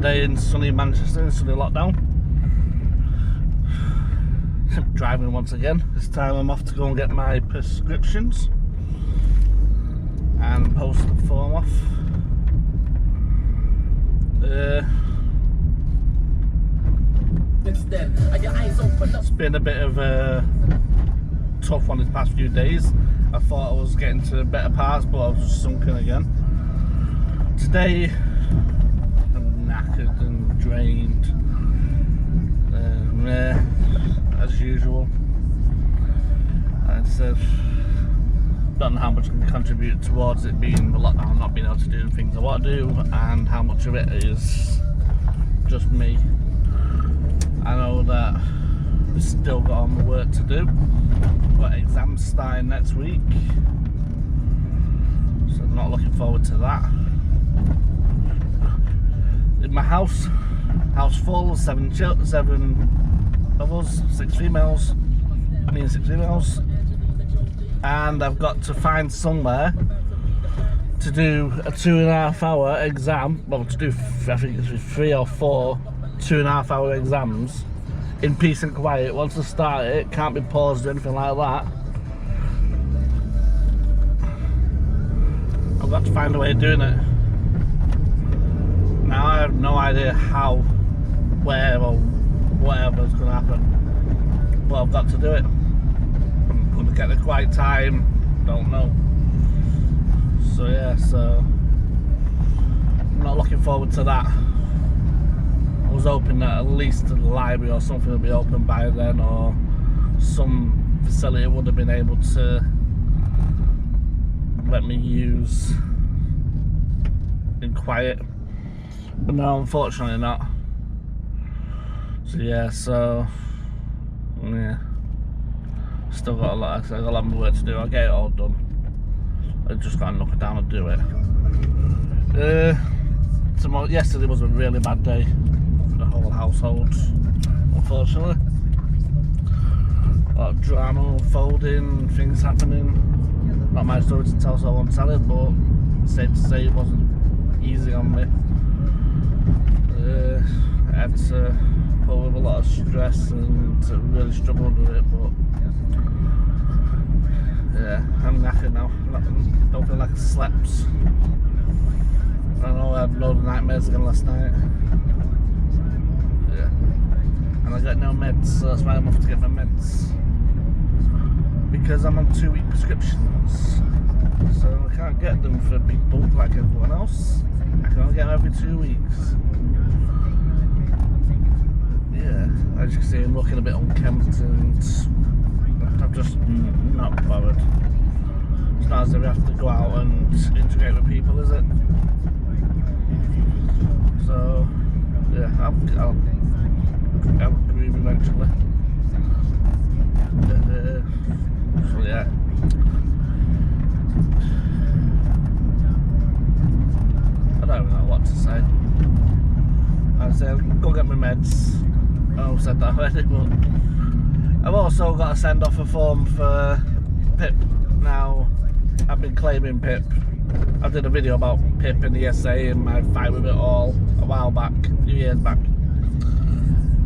day in sunny Manchester, in sunny lockdown. Driving once again. This time I'm off to go and get my prescriptions and post the form off. It's been a bit of a tough one these past few days. I thought I was getting to better parts, but I was just sunken again. Today I'm knackered and drained, as usual. I said, don't know how much I can contribute towards it being the lockdown, not being able to do the things I want to do, and how much of it is just me. I know that we've still got all my work to do. We've got exams starting next week, so I'm not looking forward to that. In my house full, 7 of us, 6 females, me and 6 females, and I've got to find somewhere to do a 2.5 hour exam. Well, to do, I think it's 3 or 4 2.5 hour exams in peace and quiet. Once I start it, can't be paused or anything like that. I've got to find a way of doing it. Now I have no idea how, where or whatever is going to happen, but I've got to do it. I'm going to get the quiet time, don't know. So yeah, so I'm not looking forward to that. I was hoping that at least the library or something would be open by then, or some facility would have been able to let me use in quiet, but no, unfortunately not. So yeah, yeah, still got a lot of work to do. I'll get it all done. I just gotta knock it down and do it. Yesterday was a really bad day for the whole household, unfortunately. A lot of drama unfolding, things happening. Not my story to tell, so I won't tell it, but safe to say it wasn't easy on me. I had to put with a lot of stress and really struggled with it, but yeah, I'm knackered now. Don't feel like I slept. I know I had a load of nightmares again last night. Yeah, and I got no meds, so that's why I'm off to get my meds, because I'm on 2-week prescriptions, so I can't get them for a big bulk like everyone else. I can only get them every 2 weeks. Yeah, as you can see, I'm looking a bit unkempt, and I'm just not bothered. It's not as if we have to go out and integrate with people, is it? So yeah, I'll agree eventually. So yeah. I don't even know what to say. I'd say go get my meds. I know I've said that already, but I've also got to send off a form for PIP. Now, I've been claiming PIP. I did a video about PIP and the SA and my fight with it all a while back, a few years back.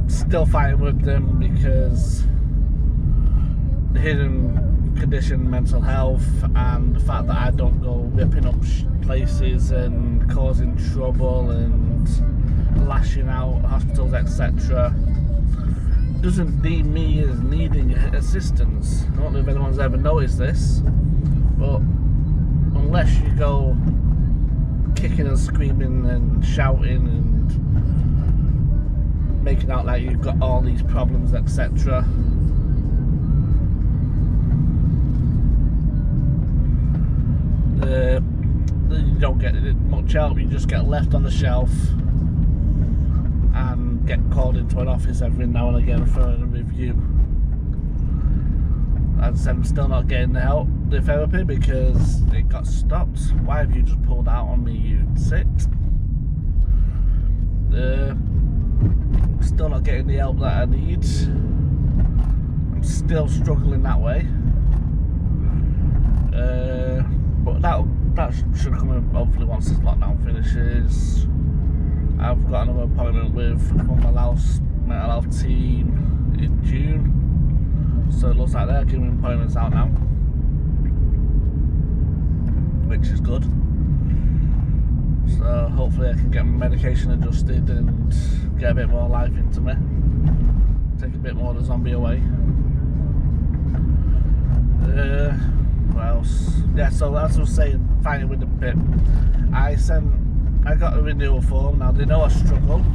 Still fighting with them because the hidden condition, mental health, and the fact that I don't go ripping up places and causing trouble and lashing out hospitals, etc., doesn't deem me as needing assistance. I don't know if anyone's ever noticed this, but unless you go kicking and screaming and shouting and making out like you've got all these problems, etc., you don't get much help. You just get left on the shelf and get called into an office every now and again for a review. As I said, I'm still not getting the help, the therapy, because it got stopped. Why have you just pulled out on me, you sit? Still not getting the help that I need. I'm still struggling that way. But that should come in hopefully once this lockdown finishes. I've got another appointment with my mental health team in June, so it looks like they're giving appointments out now, which is good. So hopefully I can get my medication adjusted and get a bit more life into me, take a bit more of the zombie away. What else? Yeah, so as I was saying, finally with the PIP, I got a renewal form. Now they know I struggle.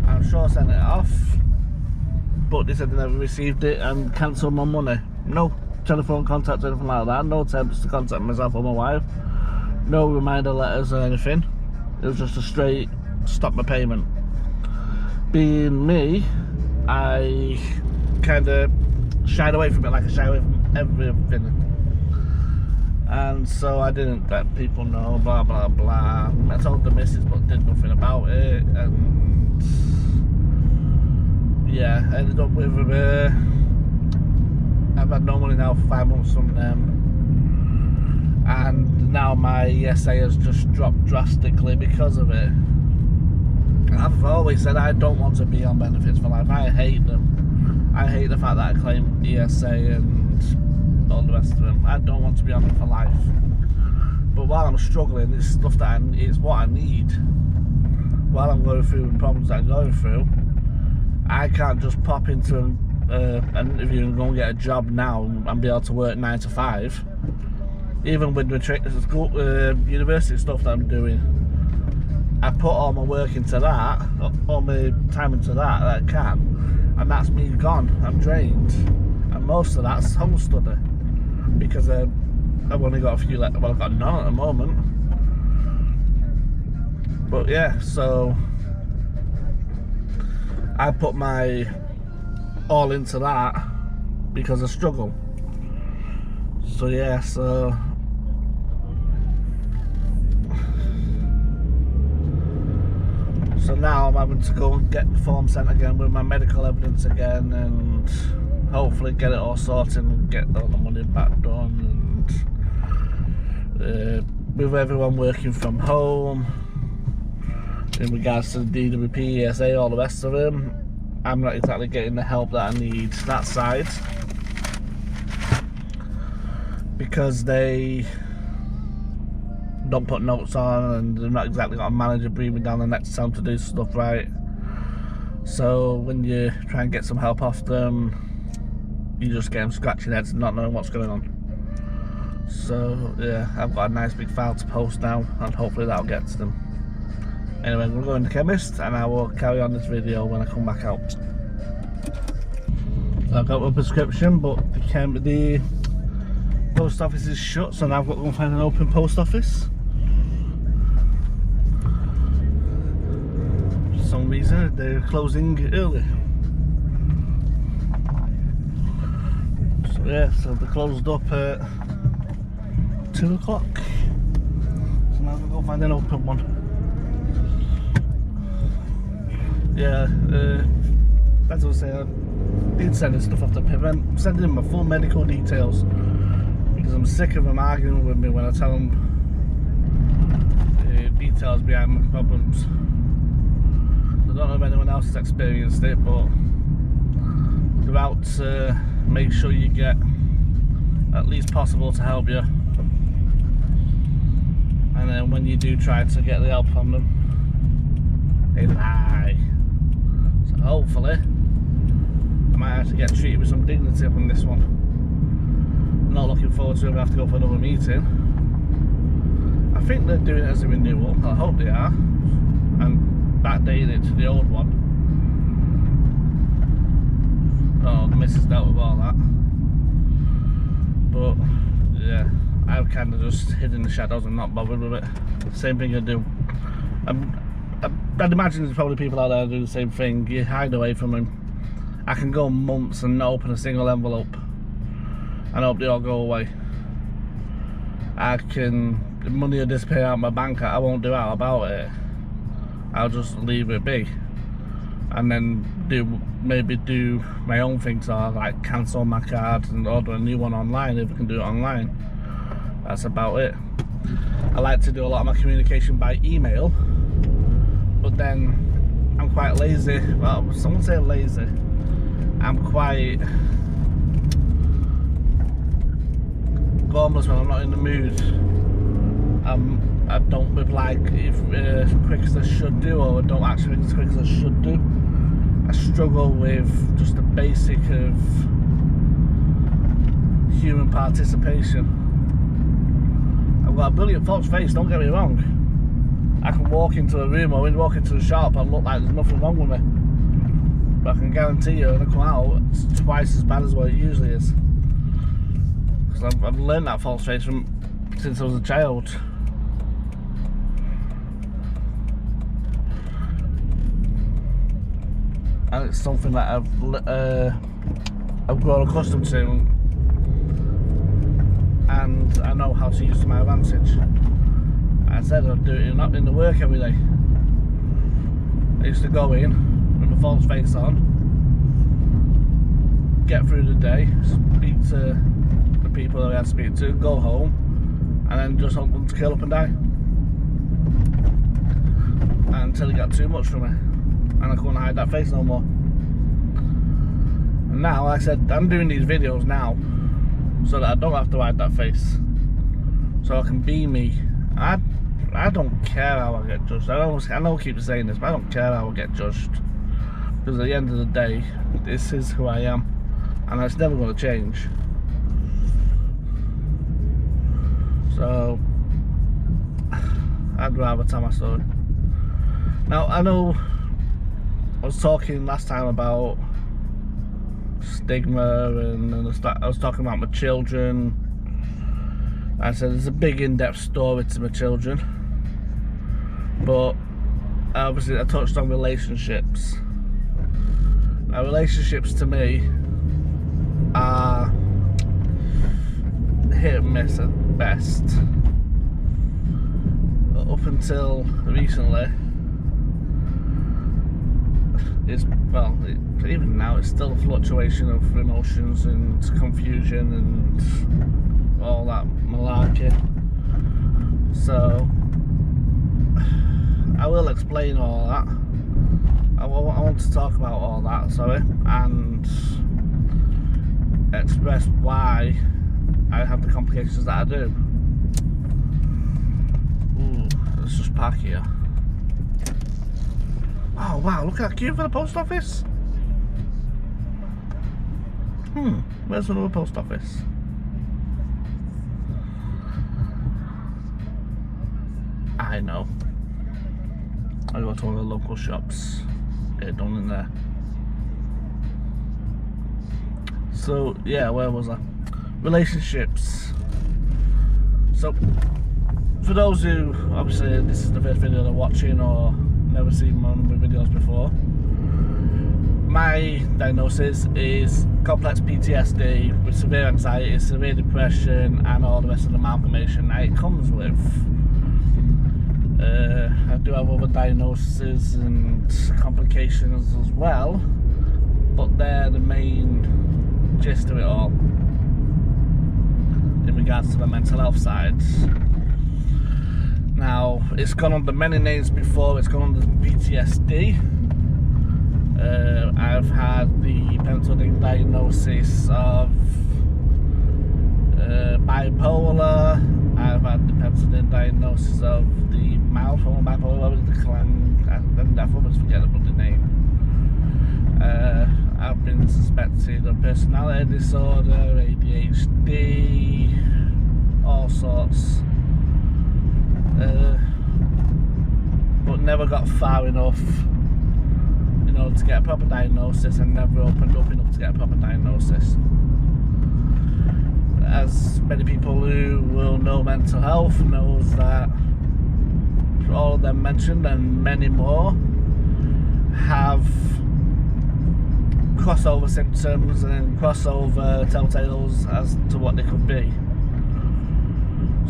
I'm sure I sent it off, but they said they never received it and cancelled my money. No telephone contact or anything like that, no attempts to contact myself or my wife, no reminder letters or anything. It was just a straight stop my payment. Being me, I kind of shied away from it, like I shy away from everything. And so I didn't let people know, blah blah blah. I told the missus but did nothing about it, and yeah, I ended up with I've had no money now for 5 months from them, and now my ESA has just dropped drastically because of it. I've always said I don't want to be on benefits for life. I hate them. I hate the fact that I claim ESA and all the rest of them. I don't want to be on them for life. But while I'm struggling, it's stuff that it's what I need. While I'm going through the problems that I'm going through, I can't just pop into an interview and go and get a job now and be able to work 9 to 5. Even with the university stuff that I'm doing, I put all my work into that, all my time into that I can, and that's me gone. I'm drained, and most of that's home study because I've only got a few left. Well, I've got none at the moment. But yeah, so I put my all into that because I struggle. So yeah, so now I'm having to go and get the form sent again with my medical evidence again, and hopefully get it all sorted and get all the money back done. And with everyone working from home, in regards to the DWP, ESA, all the rest of them, I'm not exactly getting the help that I need that side, because they don't put notes on and they're not exactly got a manager breathing down the neck to tell them to do stuff right. So when you try and get some help off them, you just get them scratching heads and not knowing what's going on. So yeah, I've got a nice big file to post now, and hopefully that'll get to them. Anyway, we'll go in the chemist and I will carry on this video when I come back out. So I've got my prescription, but the post office is shut, so now I've got to go and find an open post office. For some reason they're closing early. So yeah, so they closed up at 2 o'clock. So now I've got to go find an open one. Yeah, as I was saying, I did send this stuff off to PIP. I'm sending them my full medical details because I'm sick of them arguing with me when I tell them the details behind my problems. I don't know if anyone else has experienced it, but they're out to make sure you get at least possible to help you, and then when you do try to get the help from them, they lie. So hopefully I might have to get treated with some dignity up on this one. I'm not looking forward to it. I have to go for another meeting. I think they're doing it as a renewal. I hope they are, and backdating it to the old one. Oh, the missus dealt with all that. But yeah, I've kind of just hid in the shadows and not bothered with it. Same thing I do. I'd imagine there's probably people out there who do the same thing. You hide away from them. I can go months and not open a single envelope and hope they all go away. The money will disappear out of my bank. I won't do out about it. I'll just leave it be, and then maybe do my own things, or like cancel my card and order a new one online if I can do it online. That's about it. I like to do a lot of my communication by email, but then I'm quite lazy. Well, someone say lazy. I'm quite gormless when I'm not in the mood. I don't reply as quick as I should do, or I don't actually as quick as I should do. I struggle with just the basic of human participation. I've got a brilliant false face, don't get me wrong. I can walk into a room or walk into a shop and look like there's nothing wrong with me. But I can guarantee you when I come out, it's twice as bad as what it usually is. Because I've learned that false face since I was a child. And it's something that I've grown accustomed to, and I know how to use to my advantage. I said I'd do it in the work every day. I used to go in with my false face on, get through the day, speak to the people that I had to speak to, go home, and then just hope them to kill up and die. Until it got too much for me, and I couldn't hide that face no more. And now, like I said, I'm doing these videos now so that I don't have to hide that face, so I can be me. I don't care how I get judged. I know I keep saying this, but I don't care how I get judged, because at the end of the day, this is who I am, and it's never going to change. So I'd rather tell my story. Now, I know I was talking last time about stigma, and I was talking about my children. I said there's a big in-depth story to my children, but obviously I touched on relationships. Now, relationships to me are hit and miss at best. Up until recently, even now, it's still a fluctuation of emotions and confusion and all that malarkey. So I will explain all that. I want to talk about all that, and express why I have the complications that I do. Ooh, let's just park here. Oh wow, look at that queue for the post office. Where's another post office? I know. I go to one of the local shops. Get it done in there. So yeah, where was I? Relationships. So for those who, obviously this is the first video they're watching or never seen one of my videos before, my diagnosis is complex PTSD with severe anxiety, severe depression, and all the rest of the amalgamation that it comes with. I do have other diagnoses and complications as well, but they're the main gist of it all in regards to the mental health side. Now, it's gone under many names before. It's gone under PTSD. I've had the penicillin diagnosis of bipolar. I've had the penicillin diagnosis of the mild form of bipolar, the clan. I always forget the bloody name. I've been suspected of personality disorder, ADHD, all sorts. But never got far enough in order to get a proper diagnosis, and never opened up enough to get a proper diagnosis. As many people who will know mental health knows that all of them mentioned and many more have crossover symptoms and crossover telltales as to what they could be.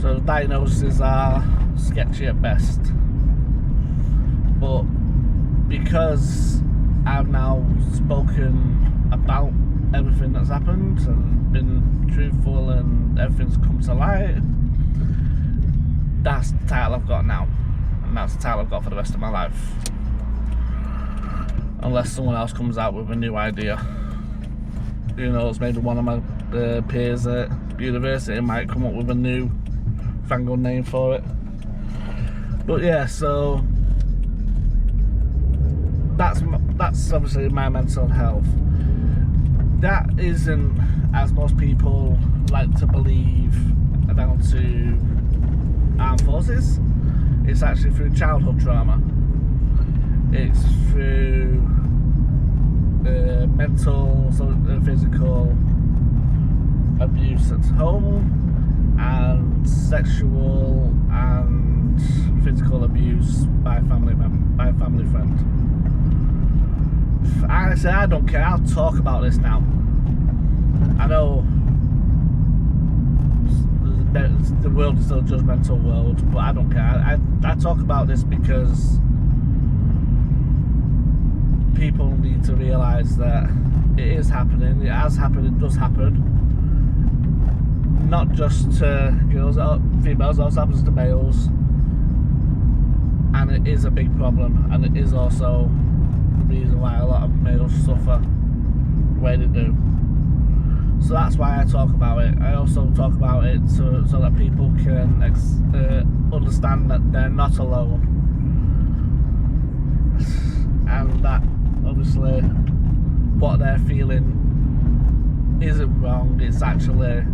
So the diagnoses are sketchy at best. But because I've now spoken about everything that's happened and been truthful and everything's come to light, that's the title I've got now, and that's the title I've got for the rest of my life. unless someone else comes out with a new idea. Who knows, maybe one of my peers at university might come up with a new fangled name for it. But yeah, so that's obviously my mental health. That isn't, as most people like to believe, down to armed forces. It's actually through childhood trauma. It's through mental, physical abuse at home, and sexual and physical abuse by a family friend. I don't care. I'll talk about this now. I know the world is still a judgmental world, but I don't care. I talk about this because people need to realise that it is happening. It has happened. It does happen. Not just to girls, females. It also happens to males, and it is a big problem. And it is also the reason why a lot of males suffer the way they do. So that's why I talk about it. I also talk about it so that people can understand that they're not alone, and that obviously what they're feeling isn't wrong. It's actually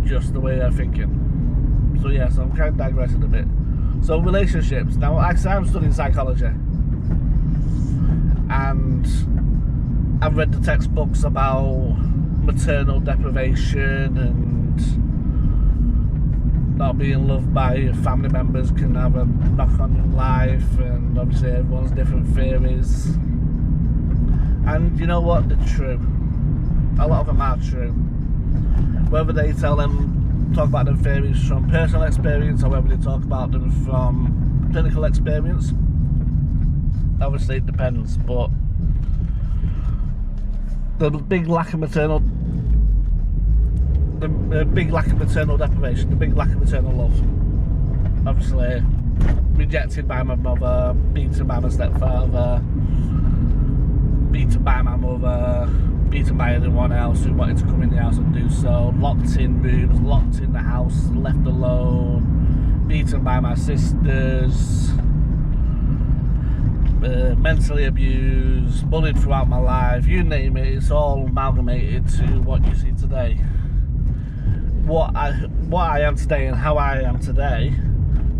just the way they're thinking. So yeah, so I'm kind of digressing a bit. So relationships. Now, like I said, I'm studying psychology, and I've read the textbooks about maternal deprivation and not being loved by family members can have a knock on in life, and obviously everyone's different theories. And you know what? They're true. A lot of them are true. Whether they talk about their theories from personal experience or whether they talk about them from clinical experience, obviously it depends, but the big lack of maternal deprivation, the big lack of maternal love. Obviously, rejected by my mother, beaten by my stepfather, beaten by my mother, beaten by anyone else who wanted to come in the house and do so, locked in rooms, locked in the house, left alone, beaten by my sisters, mentally abused, bullied throughout my life, you name it. It's all amalgamated to what you see today. What I am today and how I am today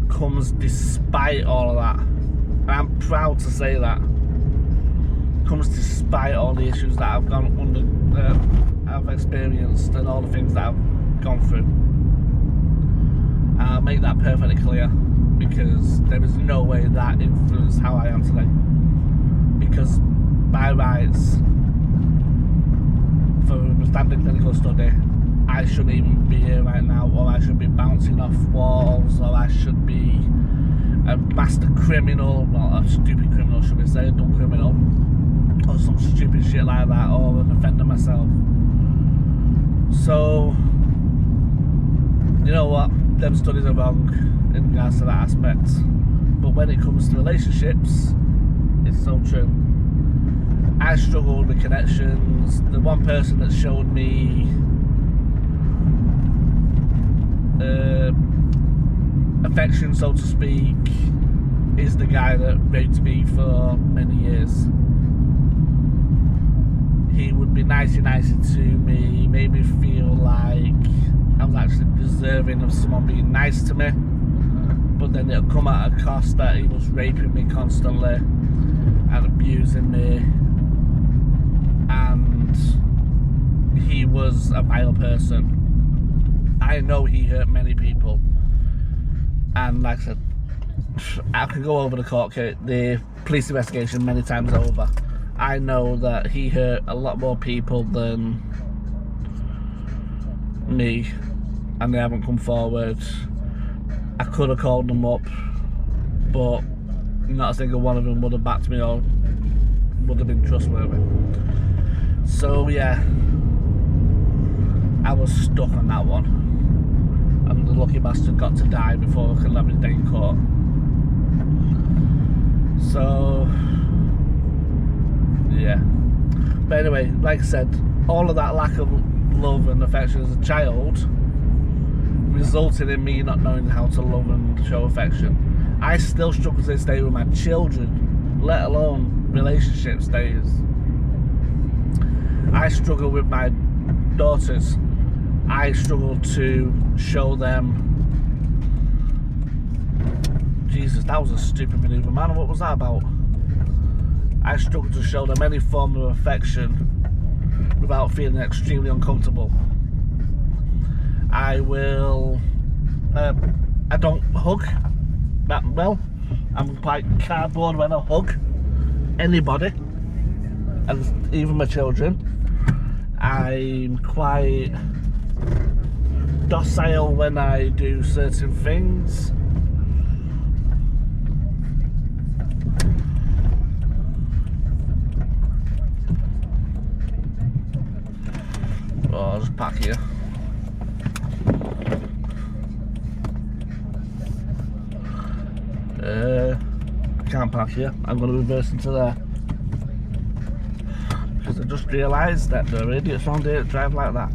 comes despite all of that. And I'm proud to say that. Comes despite all the issues that I've gone under, I've experienced, and all the things that I've gone through. I'll make that perfectly clear, because there is no way that influenced how I am today. Because by rights, for a standard clinical study, I shouldn't even be here right now, or I should be bouncing off walls, or I should be a master criminal, well, a stupid criminal should we say, a dumb criminal, or some stupid shit like that, or an offender myself. So, you know what, them studies are wrong in regards to that aspect. But when it comes to relationships, it's so true. I struggled with connections. The one person that showed me affection, so to speak, is the guy that raped me for many years. He would be nicey to me, made me feel like I was actually deserving of someone being nice to me, but then it'll come at a cost that he was raping me constantly and abusing me, and he was a vile person. I know he hurt many people, and like I said, I could go over the police investigation many times over. I know that he hurt a lot more people than me, and they haven't come forward. I could have called them up, but not a single one of them would have backed me or would have been trustworthy. So yeah, I was stuck on that one, and the lucky bastard got to die before I could have his day in court. But anyway, like I said, all of that lack of love and affection as a child resulted in me not knowing how to love and show affection. I still struggle to this day with my children, let alone relationship status. I struggle with my daughters. I struggle to show them. Jesus, that was a stupid maneuver, man. What was that about? I struggle to show them any form of affection without feeling extremely uncomfortable. I don't hug that well. I'm quite cardboard when I hug anybody, and even my children. I'm quite docile when I do certain things. Oh, I'll just park here. I can't park here. I'm going to reverse into there. Because I just realised that there are idiots around here that drive like that.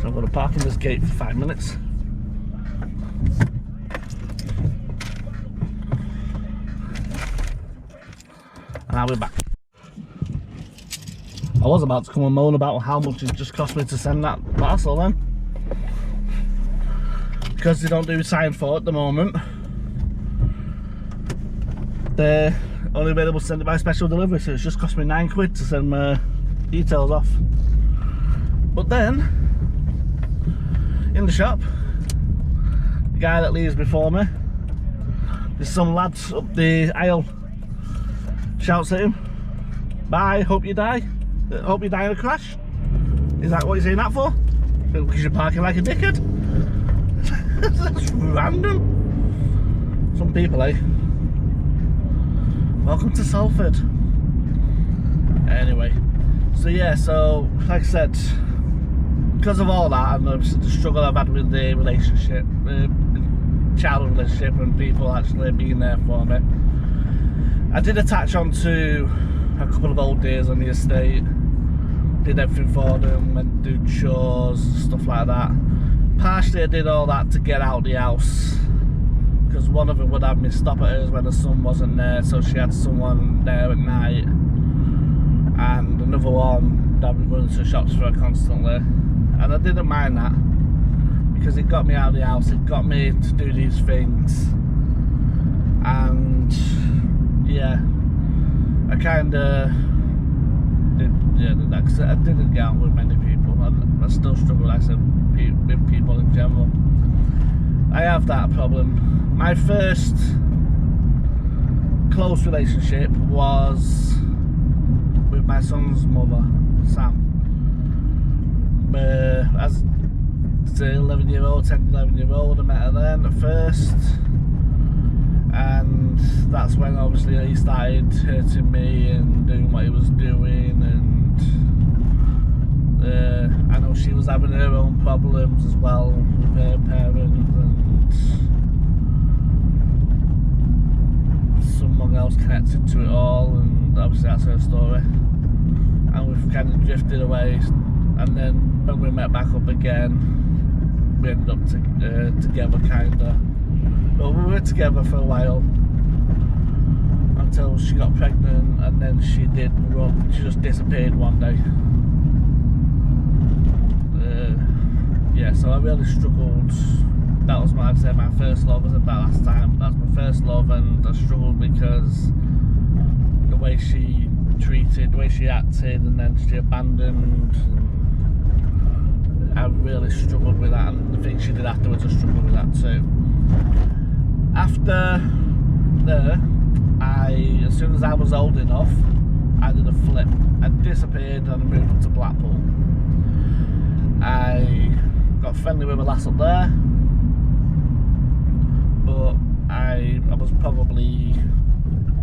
So I'm going to park in this gate for 5 minutes. And I'll be back. I was about to come and moan about how much it just cost me to send that parcel then. Because they don't do sign for at the moment. They're only available to send it by special delivery, so it's just cost me £9 to send my details off. But then, in the shop, the guy that leaves before me, there's some lads up the aisle, shouts at him, "Bye, hope you die. Hope you die in a crash." Is that what you're saying that for? Because you're parking like a dickhead? That's random. Some people, eh? Welcome to Salford. Anyway, so yeah, so like I said, because of all that and the struggle I've had with the relationship, the childhood relationship, and people actually being there for me, I did attach onto a couple of old days on the estate, did everything for them, went to do chores, stuff like that. Partially I did all that to get out the house, because one of them would have me stop at hers when the son wasn't there, so she had someone there at night, and another one that would be running to the shops for her constantly, and I didn't mind that, because it got me out of the house, it got me to do these things, and yeah, I kind of did that, because I didn't get on with many people. I still struggle, like I said, with people in general. I have that problem. My first close relationship was with my son's mother, Sam. As an 11-year-old, 10, 11-year-old, I met her then at first. And that's when obviously he started hurting me and doing what he was doing, and I know she was having her own problems as well with her parents, and someone else connected to it all, and obviously that's her story. And we've kind of drifted away, and then when we met back up again, we ended up together kinda. But we were together for a while until she got pregnant, and then she just disappeared one day. Yeah, so I really struggled. That was my first love. I said that last time. That's my first love, and I struggled because the way she treated, the way she acted, and then she abandoned. I really struggled with that, and the things she did afterwards, I struggled with that too. After there, as soon as I was old enough, I did a flip. I disappeared and I moved up to Blackpool. I got friendly with a lass up there, but I was probably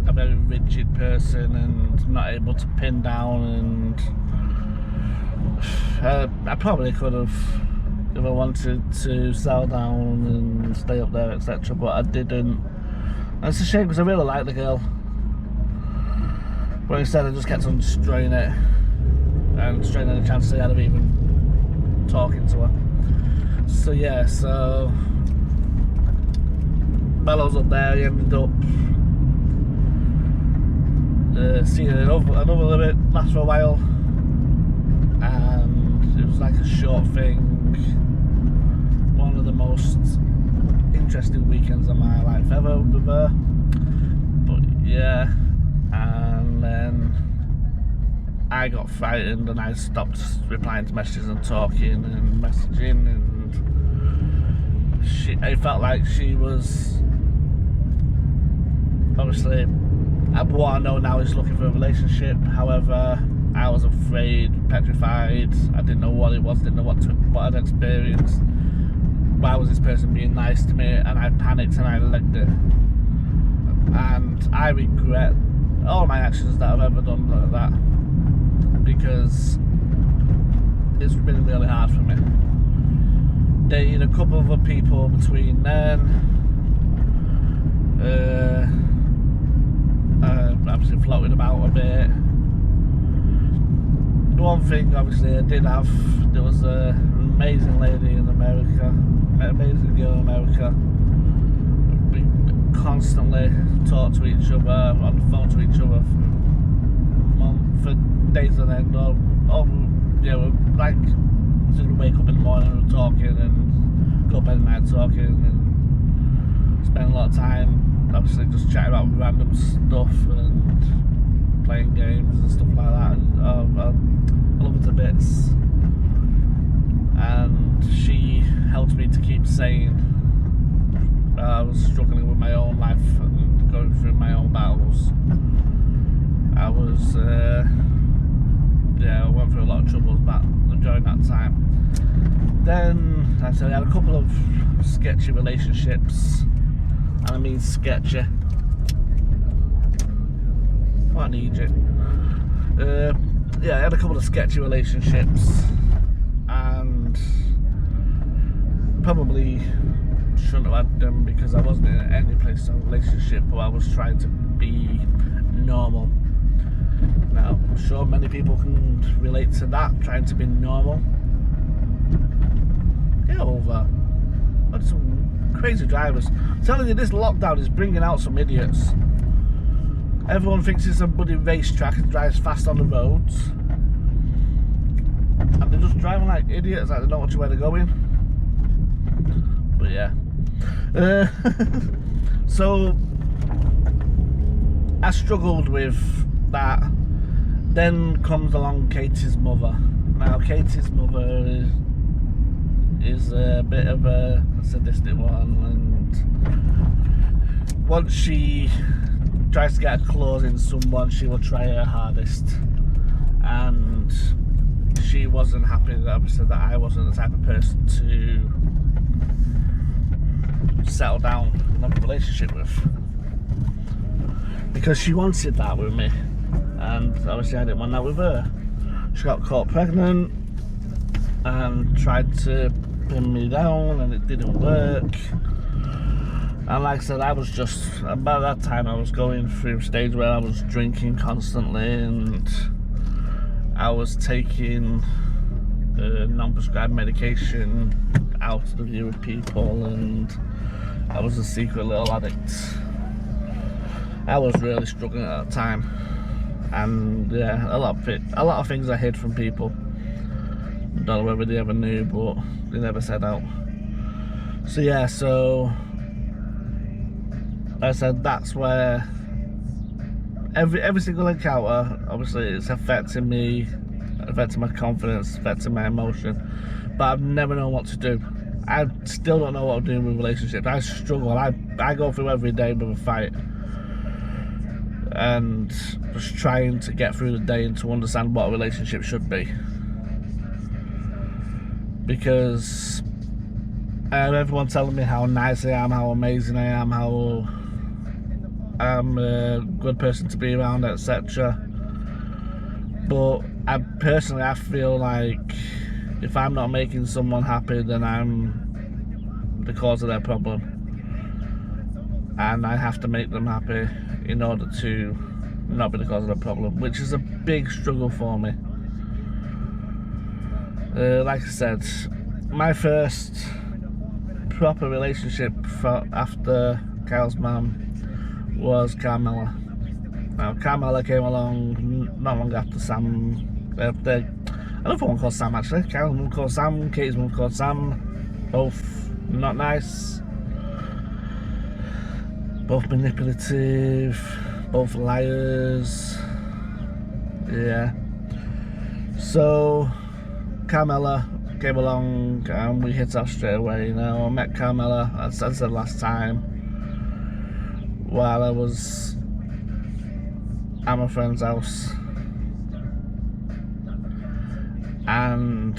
a very rigid person and not able to pin down, and I probably could have, if I wanted to, settle down and stay up there, etc., but I didn't. And it's a shame because I really like the girl. But instead I just kept on destroying it. And destroying any chance I had of even talking to her. So yeah, so Bellows up there, he ended up seeing another little bit, last for a while, and it was like a short thing. One of the most interesting weekends of my life ever with her. But yeah, and then I got frightened and I stopped replying to messages and talking and messaging, and it felt like she was obviously, what I know now is looking for a relationship. However, I was afraid, petrified. I didn't know what it was, didn't know what I'd experienced. Why was this person being nice to me? And I panicked and I legged it. And I regret all my actions that I've ever done like that, because it's been really hard for me. Dating a couple of other people between then. Obviously floating about a bit. The one thing obviously I did have, there was an amazing lady in America, an amazing girl in America. We constantly talked to each other, on the phone to each other for days on end. Yeah, like, as we wake up in the morning we're talking and go to bed at night talking and spend a lot of time obviously just chatting about random stuff and playing games and stuff like that. And I love it to bits. And she helped me to keep sane. I was struggling with my own life and going through my own battles. I was, I went through a lot of troubles back during that time. Then, like I said, I had a couple of sketchy relationships. And I mean sketchy. I need it. Yeah, I had a couple of sketchy relationships, and probably shouldn't have had them because I wasn't in any place in a relationship, but I was trying to be normal. Now, I'm sure many people can relate to that, trying to be normal. Get over. That's some crazy drivers. I'm telling you, this lockdown is bringing out some idiots. Everyone thinks it's a bloody racetrack and drives fast on the roads, and they're just driving like idiots, like they don't know where they're going. But yeah, so I struggled with that. Then comes along Katie's mother. Now Katie's mother is a bit of a sadistic one, and once she tries to get a clause in someone, she will try her hardest. And she wasn't happy that obviously that I wasn't the type of person to settle down and have a relationship with, because she wanted that with me, and obviously I didn't want that with her. She got caught pregnant and tried to pin me down, and it didn't work. And like I said, I was just, about that time I was going through a stage where I was drinking constantly, and I was taking non-prescribed medication out of the view of people, and I was a secret little addict. I was really struggling at that time, and yeah, a lot of things I hid from people. Don't know whether they ever knew, but they never said out. So yeah, so I said that's where every single encounter, obviously it's affecting me, affecting my confidence, affecting my emotion, but I've never known what to do. I still don't know what to do with relationships. I struggle. I go through every day with a fight, and just trying to get through the day and to understand what a relationship should be, because everyone telling me how nice I am, how amazing I am, how I'm a good person to be around, etc. But I feel like if I'm not making someone happy, then I'm the cause of their problem. and I have to make them happy in order to not be the cause of the problem, which is a big struggle for me. Like I said, my first proper relationship after Kyle's mum was Carmela. Now Carmela came along not long after Sam. Another one called Sam actually. Kyle's mum called Sam, Katie's mum called Sam. Both not nice. Both manipulative. Both liars. Yeah. So Carmela came along and we hit off straight away. You know, I met Carmela, as I said last time, while I was at my friend's house, and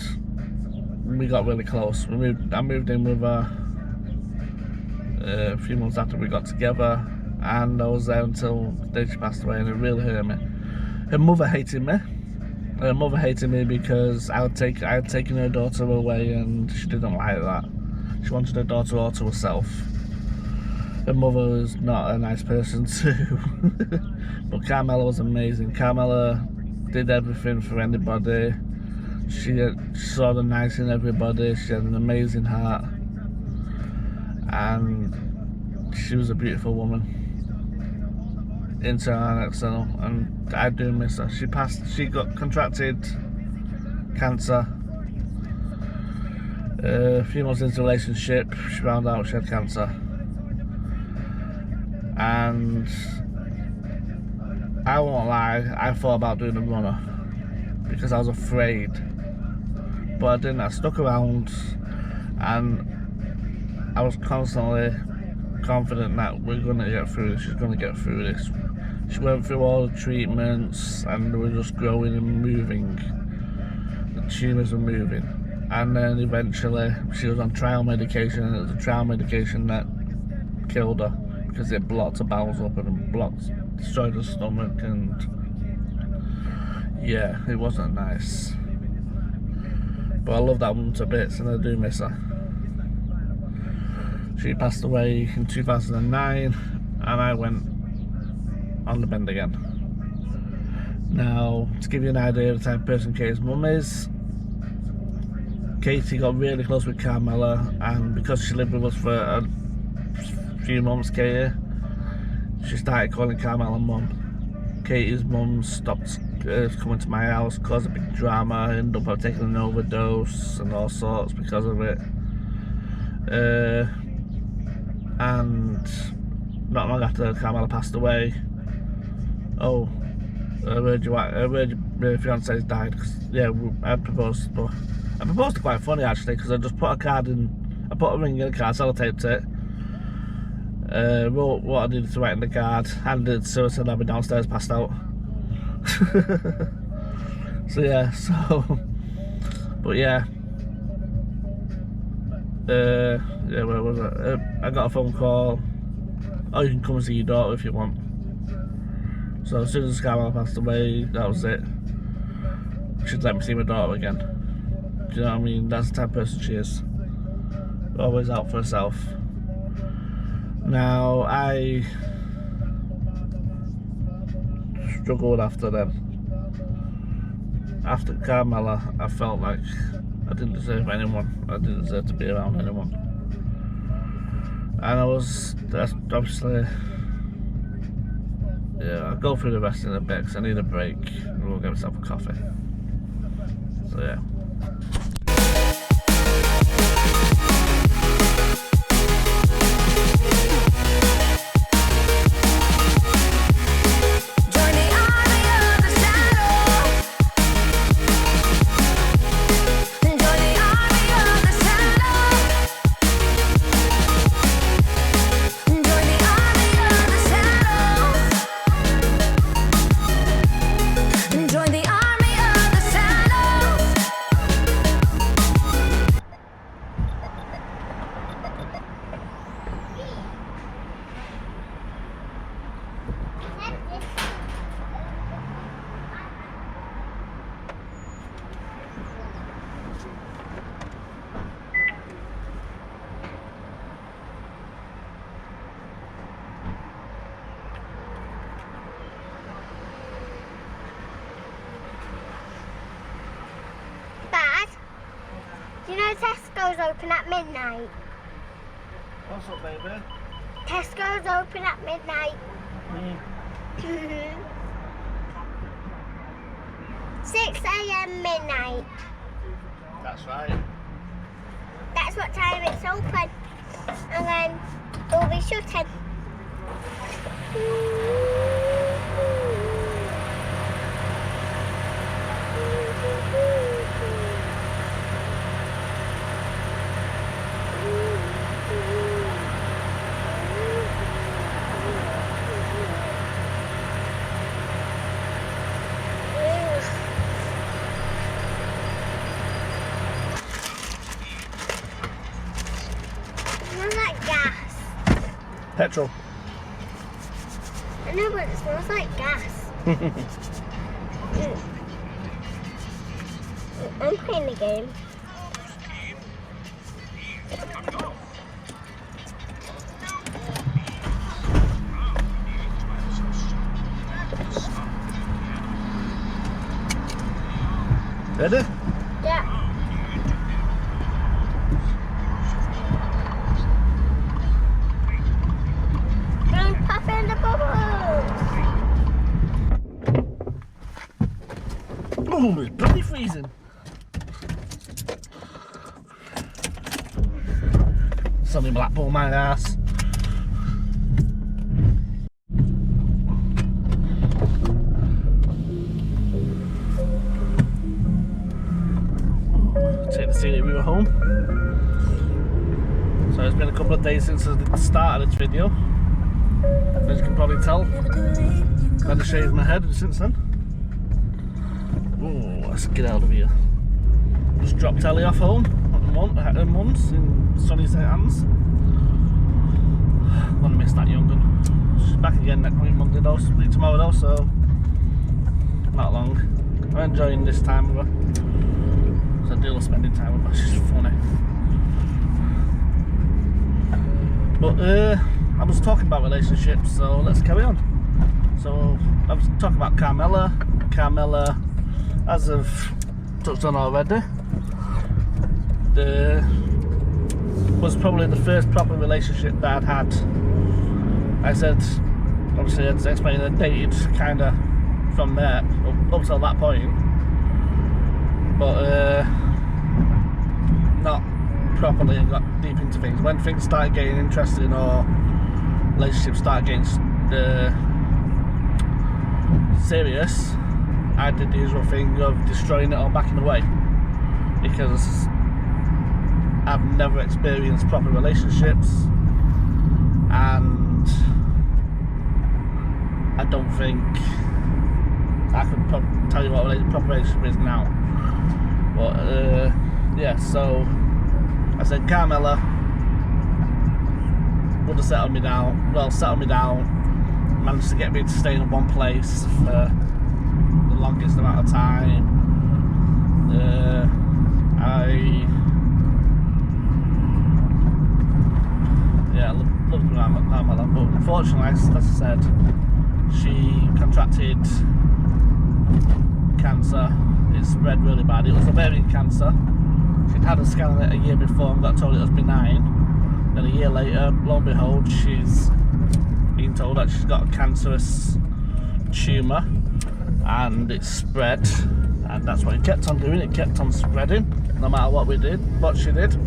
we got really close. I moved in with her a few months after we got together, and I was there until the day she passed away, and it really hurt me. Her mother hated me. Her mother hated me because I had taken her daughter away, and she didn't like that. She wanted her daughter all to herself. Her mother was not a nice person too. But Carmela was amazing. Carmela did everything for anybody. She saw the nice in everybody. She had an amazing heart, and she was a beautiful woman, internal and external, and I do miss her. She got contracted cancer. A few months into the relationship, she found out she had cancer, and I won't lie, I thought about doing a runner because I was afraid, but I didn't. I stuck around, and I was constantly confident that we're gonna get through this. She's gonna get through this. She went through all the treatments, and they were just growing and moving. The tumours were moving, and then eventually she was on trial medication, and it was the trial medication that killed her because it blocked her bowels up and destroyed her stomach, and yeah, it wasn't nice. But I love that woman to bits, and I do miss her. She passed away in 2009, and I went on the bend again. Now, to give you an idea of the type of person Katie's mum is, Katie got really close with Carmela, and because she lived with us for a few months, Katie, she started calling Carmela mum. Katie's mum stopped coming to my house, caused a big drama, ended up taking an overdose and all sorts because of it. And not long after Carmela passed away, I heard your fiance's died. Yeah, I proposed, but I proposed quite funny actually, because I just put a ring in a card, sellotaped it, wrote what I needed to write in the card, handed it to her, said I'd be downstairs passed out. But yeah, where was it? I got a phone call. Oh, you can come and see your daughter if you want. So as soon as Carmela passed away, that was it. She'd let me see my daughter again. Do you know what I mean? That's the type of person she is. Always out for herself. Now, I struggled after them. After Carmela, I felt like I didn't deserve anyone. I didn't deserve to be around anyone. And that's obviously, yeah, I'll go through the rest in a bit because I need a break. We'll get myself a coffee. So yeah. Tesco's open at midnight. What's up, baby? Tesco's open at midnight. 6 a.m. midnight. That's right. That's what time it's open. And then it'll be shutting. Smells like gas. Petrol. I know, but it smells like gas. I'm playing the game. Ready? Yeah. And pop in the bubbles. Oh, it's bloody freezing. Sunny Blackpool, my ass. Take the scene that we were home. So it's been a couple of days since I started this video. As you can probably tell, I've had to shave my head since then. Oh, let's get out of here. Just dropped Ellie off home at her mum's in sunny St Anne's. I'm gonna miss that young one. She's back again next week Monday though, tomorrow though, so not long. I'm enjoying this time with her. It's a deal of spending time with her, she's funny. But I was talking about relationships, so let's carry on. So I was talking about Carmela. Carmela, as I've touched on already, was probably the first proper relationship that I'd had. I said, obviously I'd explained I dated kind of from there up till that point, but not properly and got deep into things. When things started getting interesting or relationships started getting serious, I did the usual thing of destroying it or backing away, because I've never experienced proper relationships and I don't think I could tell you what a proper relationship is now. But yeah, so I said Carmela would have settled me down, managed to get me to stay in one place for the longest amount of time. I loved Carmela, but unfortunately, as I said, she contracted cancer. It spread really bad. It was ovarian cancer. She'd had a scan on it a year before and got told it was benign. Then a year later, lo and behold, she's been told that she's got a cancerous tumour and it spread, and that's what it kept on doing. It kept on spreading no matter what we did, what she did.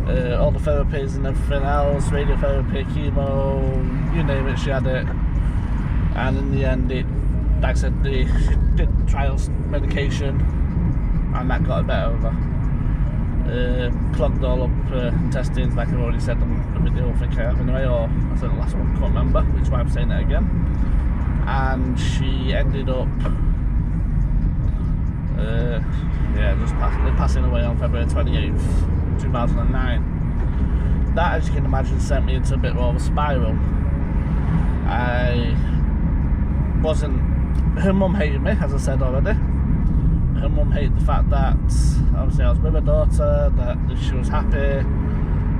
All the therapies and everything else, radiotherapy, chemo, you name it, she had it. And in the end, like I said, she did trials, medication, and that got her better over. Clogged all up intestines, like I've already said on the video, I think I have anyway, or I said the last one, I can't remember, which is why I'm saying it again. And she ended up just passing away on February 28th, 2009. That, as you can imagine, sent me into a bit more of a spiral. Her mum hated me, as I said already. Her mum hated the fact that obviously I was with her daughter, that she was happy,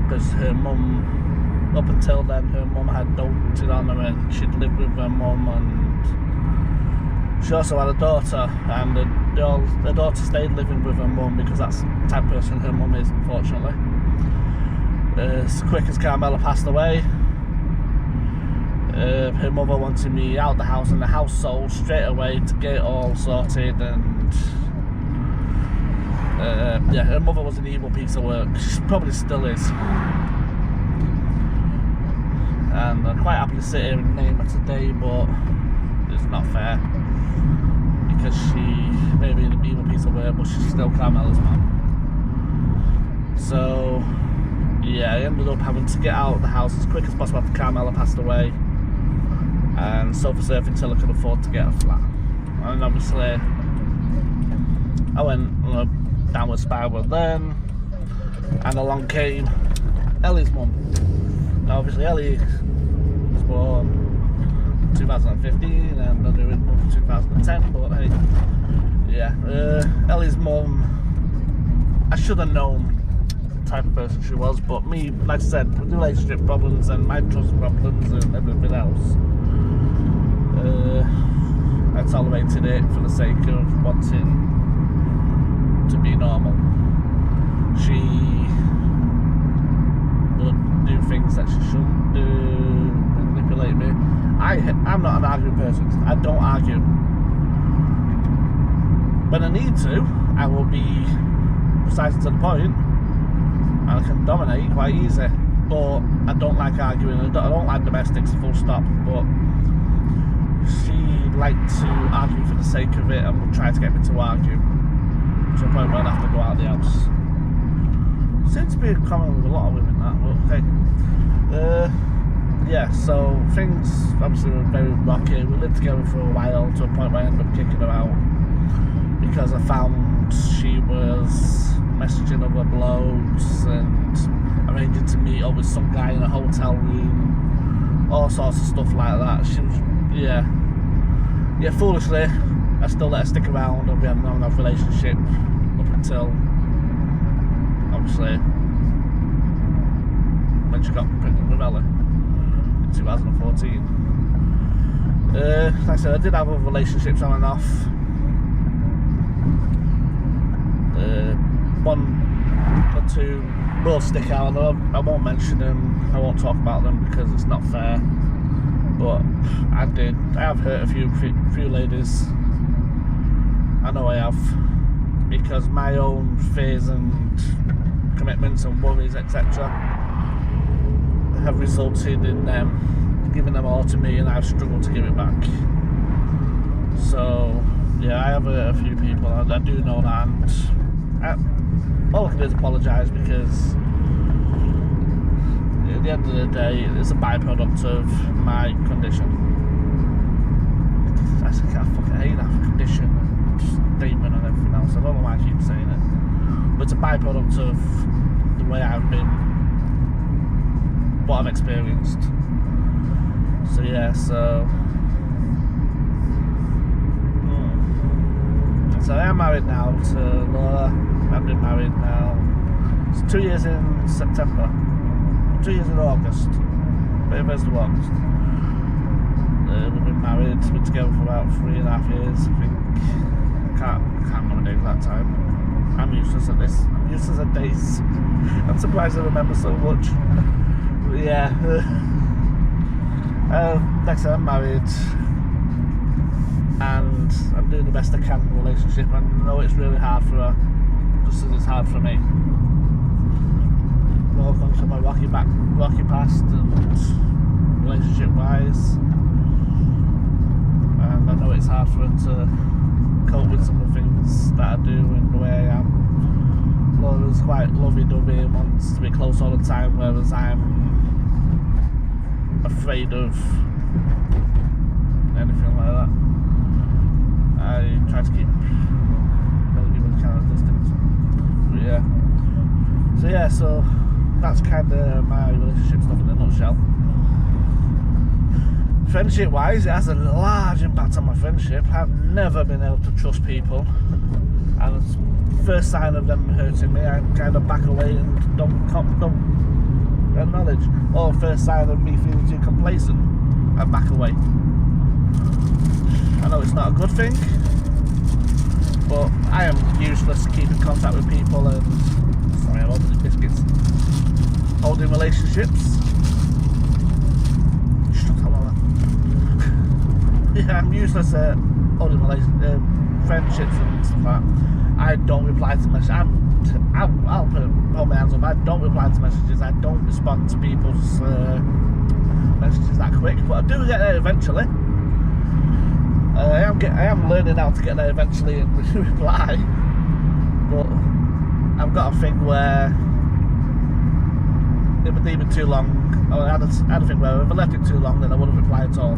because her mum, up until then, her mum had doted on her and she'd lived with her mum, and She also had a daughter, and the daughter stayed living with her mum because that's the type of person her mum is, unfortunately. As quick as Carmela passed away, her mother wanted me out the house, and the house sold straight away to get it all sorted. And yeah, her mother was an evil piece of work. She probably still is. And I'm quite happy to sit here and name her today, but it's not fair because she may be an evil piece of work, but she's still Carmela's mum. So yeah, I ended up having to get out of the house as quick as possible after Carmela passed away, and sofa surf until I could afford to get a flat. And obviously I went on a downward spiral then, and along came Ellie's mum. Now obviously Ellie was born 2015 and I knew it was 2010, but hey, yeah, Ellie's mum, I should have known the type of person she was, but me, like I said, with relationship problems and my trust problems and everything else, I tolerated it for the sake of wanting to be normal. She would do things that she shouldn't do, manipulate me. I'm not an arguing person. I don't argue. When I need to, I will be precise to the point, and I can dominate quite easy. But I don't like arguing. I don't like domestics, full stop. But she liked to argue for the sake of it and would try to get me to argue, to a point where I'd have to go out of the house. Seems to be common with a lot of women, that, but hey. Yeah, so things obviously were very rocky. We lived together for a while, to a point where I ended up kicking her out because I found she was messaging other blokes and arranging to meet up with some guy in a hotel room, all sorts of stuff like that. She was, yeah, foolishly, I still let her stick around, and we had an on-off relationship up until, obviously, when she got pregnant with Ella in 2014. Like I said, I did have other relationships on and off. One or two both stick out. I won't mention them, I won't talk about them because it's not fair. But I have hurt a few ladies. I know I have, because my own fears and commitments and worries, etc., have resulted in them giving them all to me, and I've struggled to give it back. So yeah, I have hurt a few people, and I do know that, and all I can do is apologise, because at the end of the day, it's a byproduct of my condition. I fucking hate that condition and statement and everything else. I don't know why I keep saying it, but it's a byproduct of the way I've been, what I've experienced. So yeah, so I am married now to Laura. I've been married now, it's 2 years in September, 2 years in August, 1st of August. We've been married, been together for about 3.5 years, I think. I can't remember the exact time. I'm useless at this. I'm useless at dates. I'm surprised I remember so much. But yeah. Like I said, I'm married, and I'm doing the best I can in the relationship. I know it's really hard for her, just as it's hard for me. It all comes from my rocky past and relationship-wise, and I know it's hard for her to cope with some of the things that I do and the way I am. Laura's quite lovey-dovey and wants to be close all the time, whereas I'm afraid of anything like that. I try to keep relatively kind of distance. But yeah. So yeah, so that's kind of my relationship stuff in a nutshell. Friendship wise, it has a large impact on my friendship. I've never been able to trust people, and the first sign of them hurting me, I kind of back away and don't acknowledge. Or first sign of me feeling too complacent, I back away. I know it's not a good thing, but I am useless keeping contact with people and, sorry, I'm holding biscuits, holding relationships. Shut up, Lola. Yeah, I'm useless at holding friendships and stuff like that. I don't reply to messages. I'll put my hands up. I don't reply to messages. I don't respond to people's messages that quick, but I do get there eventually. I am learning how to get there eventually and reply, but I've got a thing where if it leave it too long, I had a thing where if I left it too long, then I wouldn't reply at all.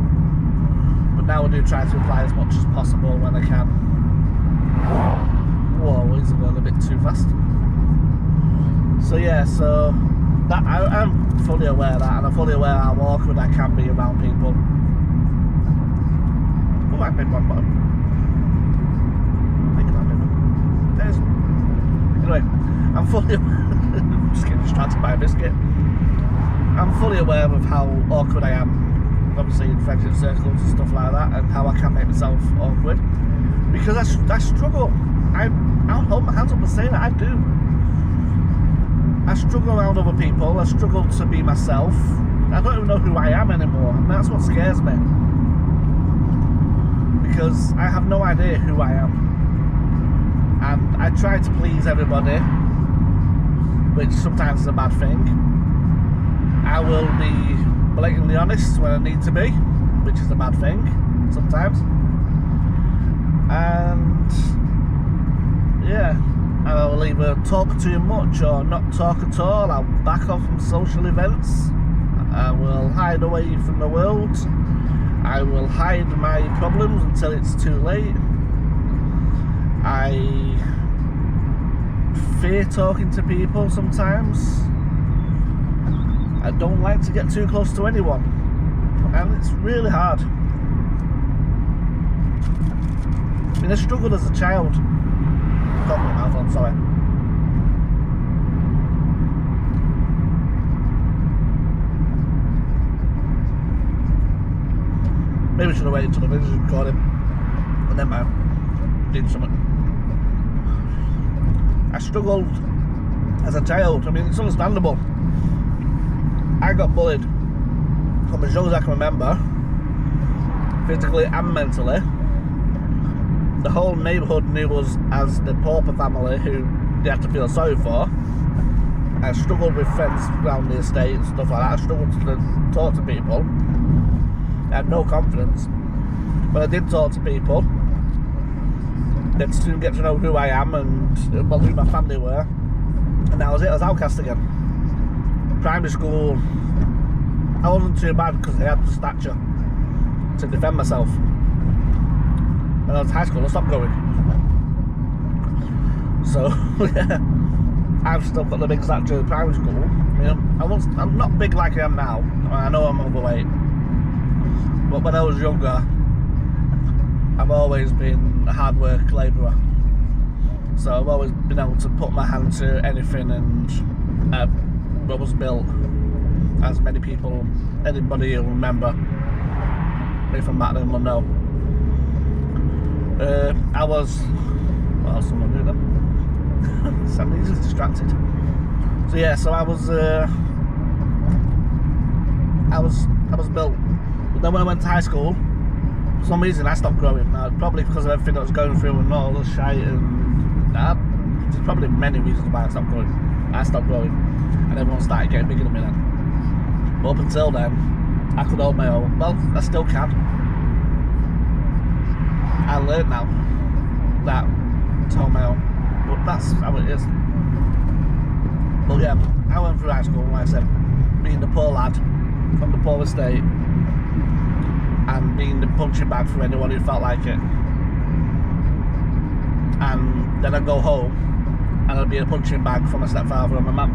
But now I do try to reply as much as possible when I can. Whoa, he's going a bit too fast. So yeah, so that I'm fully aware of that, and I'm fully aware how awkward I can be around people. Oh, I made one button. Think about it. There's. Anyway, I'm fully. I'm just getting distracted by a biscuit. I'm fully aware of how awkward I am, obviously in friendship circles and stuff like that, and how I can make myself awkward. Because I struggle. I'll hold my hands up and say that I do. I struggle around other people. I struggle to be myself. I don't even know who I am anymore, and that's what scares me. Because I have no idea who I am. And I try to please everybody, which sometimes is a bad thing. I will be blatantly honest when I need to be, which is a bad thing sometimes. And yeah, I will either talk too much or not talk at all. I'll back off from social events. I will hide away from the world. I will hide my problems until it's too late. I fear talking to people sometimes. I don't like to get too close to anyone, and it's really hard. I mean, I struggled as a child. Talking my mouth on, sorry. Maybe I should have waited until the video's recording, and then I did something. I struggled as a child. I mean, it's understandable. I got bullied from as young as I can remember, physically and mentally. The whole neighbourhood knew us as the pauper family who they had to feel sorry for. I struggled with friends around the estate and stuff like that. I struggled to talk to people. I had no confidence. When I did talk to people, they'd soon get to know who I am and well, who my family were. And that was it, I was outcast again. Primary school, I wasn't too bad because I had the stature to defend myself. When I was in high school, I stopped going. So, yeah, I've still got the big stature in primary school. I mean, I'm not big like I am now. I know I'm overweight. But when I was younger, I've always been a hard work labourer. So I've always been able to put my hand to anything, and I was built, as many people, anybody who'll remember me from back then will know. I was, what else am I doing then? Somebody's just distracted. So yeah, so I was built. But then when I went to high school, for some reason I stopped growing. Probably because of everything that was going through and all the shite, and there's probably many reasons why I stopped growing. I stopped growing, and everyone started getting bigger than me then. But up until then, I could hold my own. Well, I still can. I learned now that to hold my own, but that's how it is. But yeah, I went through high school, like I said, being the poor lad from the poor estate, and being the punching bag for anyone who felt like it. And then I'd go home and I'd be a punching bag for my stepfather and my mum.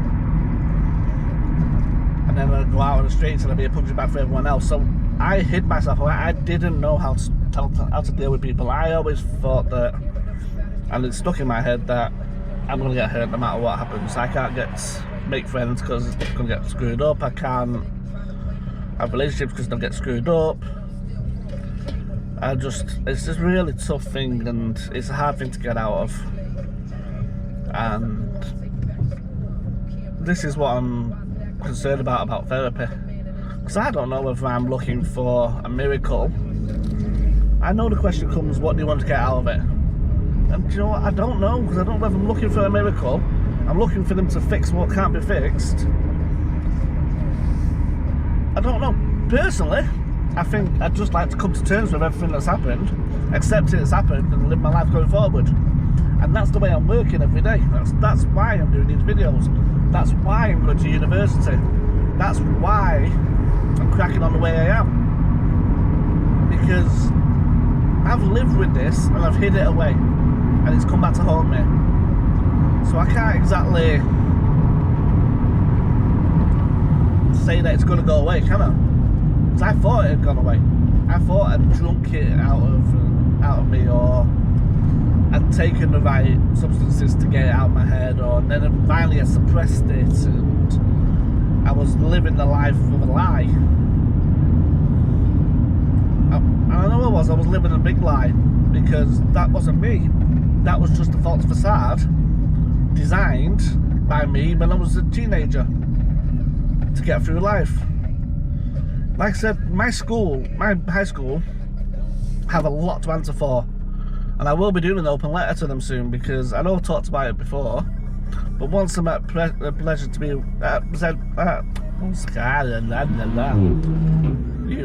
And then I'd go out on the streets and I'd be a punching bag for everyone else. So I hid myself away. I didn't know how to deal with people. I always thought that, and it stuck in my head, that I'm going to get hurt no matter what happens. I can't make friends because it's going to get screwed up. I can't have relationships because they'll get screwed up. it's just a really tough thing, and it's a hard thing to get out of. And this is what I'm concerned about therapy. Because I don't know whether I'm looking for a miracle. I know the question comes, what do you want to get out of it? And you know what, I don't know, because I don't know if I'm looking for a miracle. I'm looking for them to fix what can't be fixed. I don't know. Personally, I think I'd just like to come to terms with everything that's happened, accept it's happened, and live my life going forward. And that's the way I'm working every day. That's why I'm doing these videos. That's why I'm going to university. That's why I'm cracking on the way I am. Because I've lived with this and I've hid it away, and it's come back to haunt me. So I can't exactly say that it's going to go away, can I? Because I thought it had gone away. I thought I'd drunk it out of me, or I'd taken the right substances to get it out of my head, or then finally I suppressed it, and I was living the life of a lie. And I know I was living a big lie, because that wasn't me. That was just a false facade designed by me when I was a teenager to get through life. Like I said, my high school, have a lot to answer for, and I will be doing an open letter to them soon, because I know I've talked about it before, but once I'm at pleasure to be you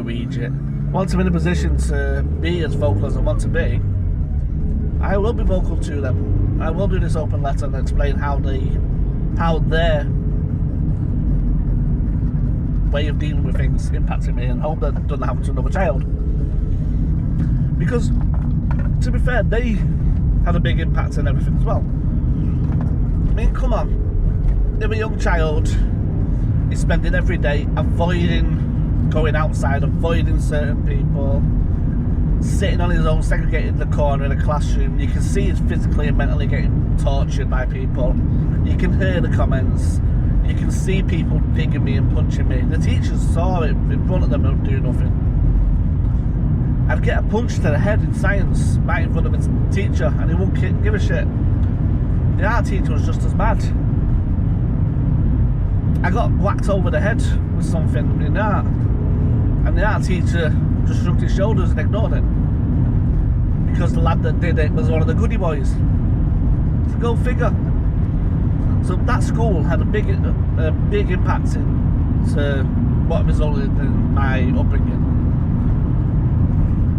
idiot. Once I'm in a position to be as vocal as I want to be, I will be vocal to them. I will do this open letter and explain how their way of dealing with things impacted me, and hope that it doesn't happen to another child. Because, to be fair, they had a big impact on everything as well. I mean, come on. If a young child is spending every day avoiding going outside, avoiding certain people, sitting on his own, segregated in the corner in a classroom, you can see he's physically and mentally getting tortured by people. You can hear the comments. You can see people digging me and punching me. The teachers saw it in front of them and do nothing. I'd get a punch to the head in science right in front of a teacher, and he wouldn't give a shit. The art teacher was just as bad. I got whacked over the head with something in art, and the art teacher just shrugged his shoulders and ignored it, because the lad that did it was one of the goody boys. So go figure. So that school had a big impact into what resulted in my upbringing.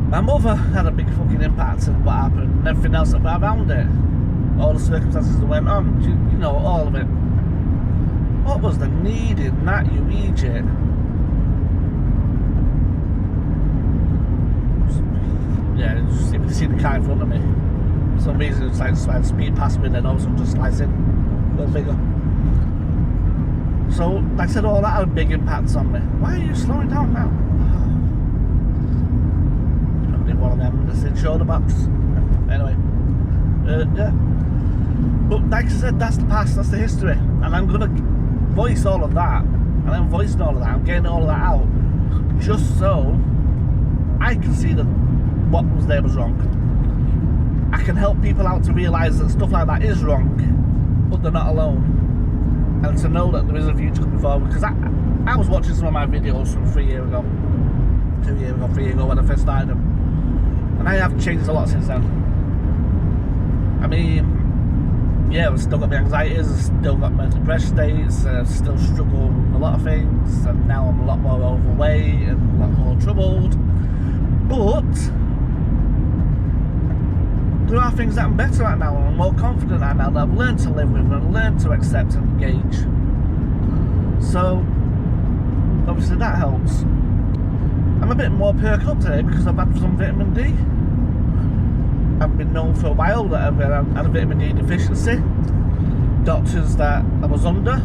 My mother had a big fucking impact on what happened and everything else that went around it. All the circumstances that went on, you know, all of it. What was the need in that, you idiot? Yeah, just if you see the car in front of me, for some reason it's like to speed past me, then all of a sudden just slides in. Go figure. So, like I said, all that had a big impact on me. Why are you slowing down now? Probably one of them that's in shoulder box. Anyway, yeah. But like I said, that's the past, that's the history, and I'm gonna voice all of that, and I'm voicing all of that. I'm getting all of that out, just so I can see that what was there was wrong. I can help people out to realise that stuff like that is wrong, but they're not alone, and to know that there is a future coming forward. Because I was watching some of my videos from 3 years ago, 2 years ago, 3 years ago when I first started them, and I have changed a lot since then. I mean, yeah, I've still got my anxieties, I've still got my depression states, I still struggle with a lot of things, and now I'm a lot more overweight and a lot more troubled, but there are things that I'm better at now, and I'm more confident at now, that I've learned to live with and I've learned to accept and engage. So, obviously that helps. I'm a bit more perked up today because I've had some vitamin D. I've been known for a while that I've had a vitamin D deficiency. Doctors that I was under,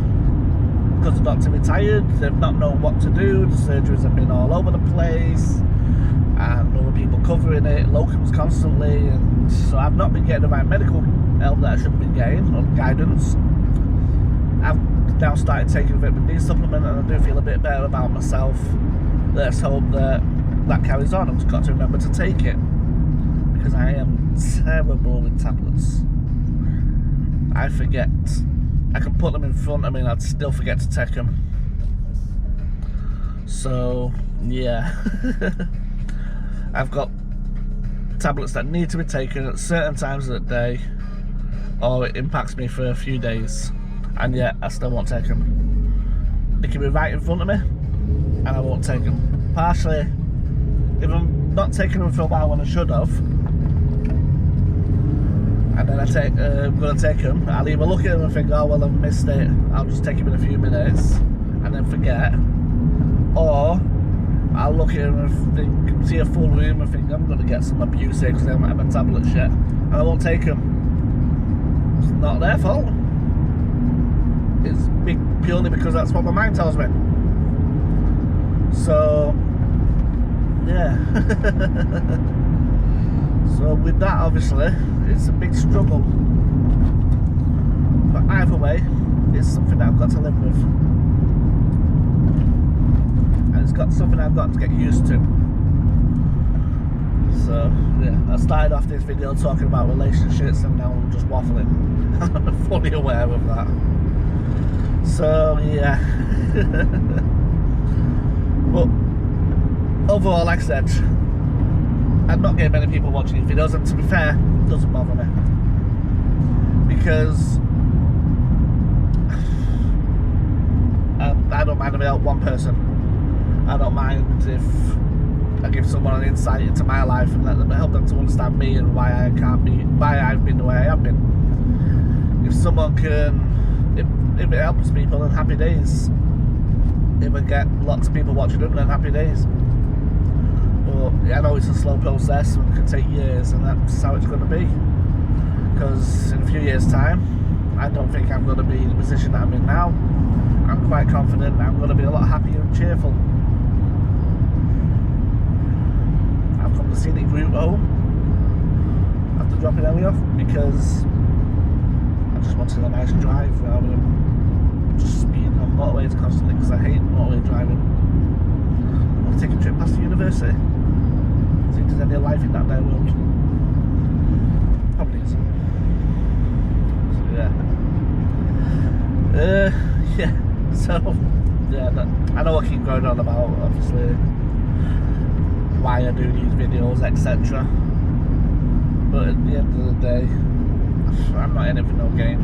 because the doctor retired, they've not known what to do, the surgeries have been all over the place, and other people covering it, locums constantly, and so I've not been getting the right medical help that I should have been getting, or guidance. I've now started taking a vitamin D supplement, and I do feel a bit better about myself. Let's hope that that carries on. I've just got to remember to take it, because I am terrible with tablets. I forget. I can put them in front of me and I'd still forget to take them. So yeah, I've got tablets that need to be taken at certain times of the day, or it impacts me for a few days, and yet I still won't take them. They can be right in front of me and I won't take them. Partially, if I'm not taking them for a while when I should have, and then I'm going to take them, I'll either look at them and think, oh well, I've missed it, I'll just take them in a few minutes, and then forget, or I'll look at them and think, see a full room and think, I'm going to get some abuse here because I haven't had my tablets yet, and I won't take them. It's not their fault. It's purely because that's what my mind tells me. So yeah. So with that, obviously, it's a big struggle. But either way, it's something that I've got to live with. And it's got something I've got to get used to. So yeah, I started off this video talking about relationships and now I'm just waffling. I'm fully aware of that. So yeah. But overall, like I said, I'm not getting many people watching these videos, and to be fair, it doesn't bother me. Because I don't mind if I help one person. I don't mind if I give someone an insight into my life and let them help them to understand me and why I've been the way I have been. If someone can, if it helps people, then happy days. If I get lots of people watching them, then happy days. But I know it's a slow process and it can take years, and that's how it's going to be. Because in a few years' time, I don't think I'm going to be in the position that I'm in now. I'm quite confident that I'm going to be a lot happier and cheerful. I've come to scenic route home after dropping Ellie off because I just wanted a nice drive rather than just speeding on motorways constantly, because I hate motorway driving. I want to take a trip past the university. See if there's any life in that there world. Probably isn't. So yeah. Yeah. So yeah, I know I keep going on about obviously why I do these videos, etc. But at the end of the day, I'm not in it for no gain.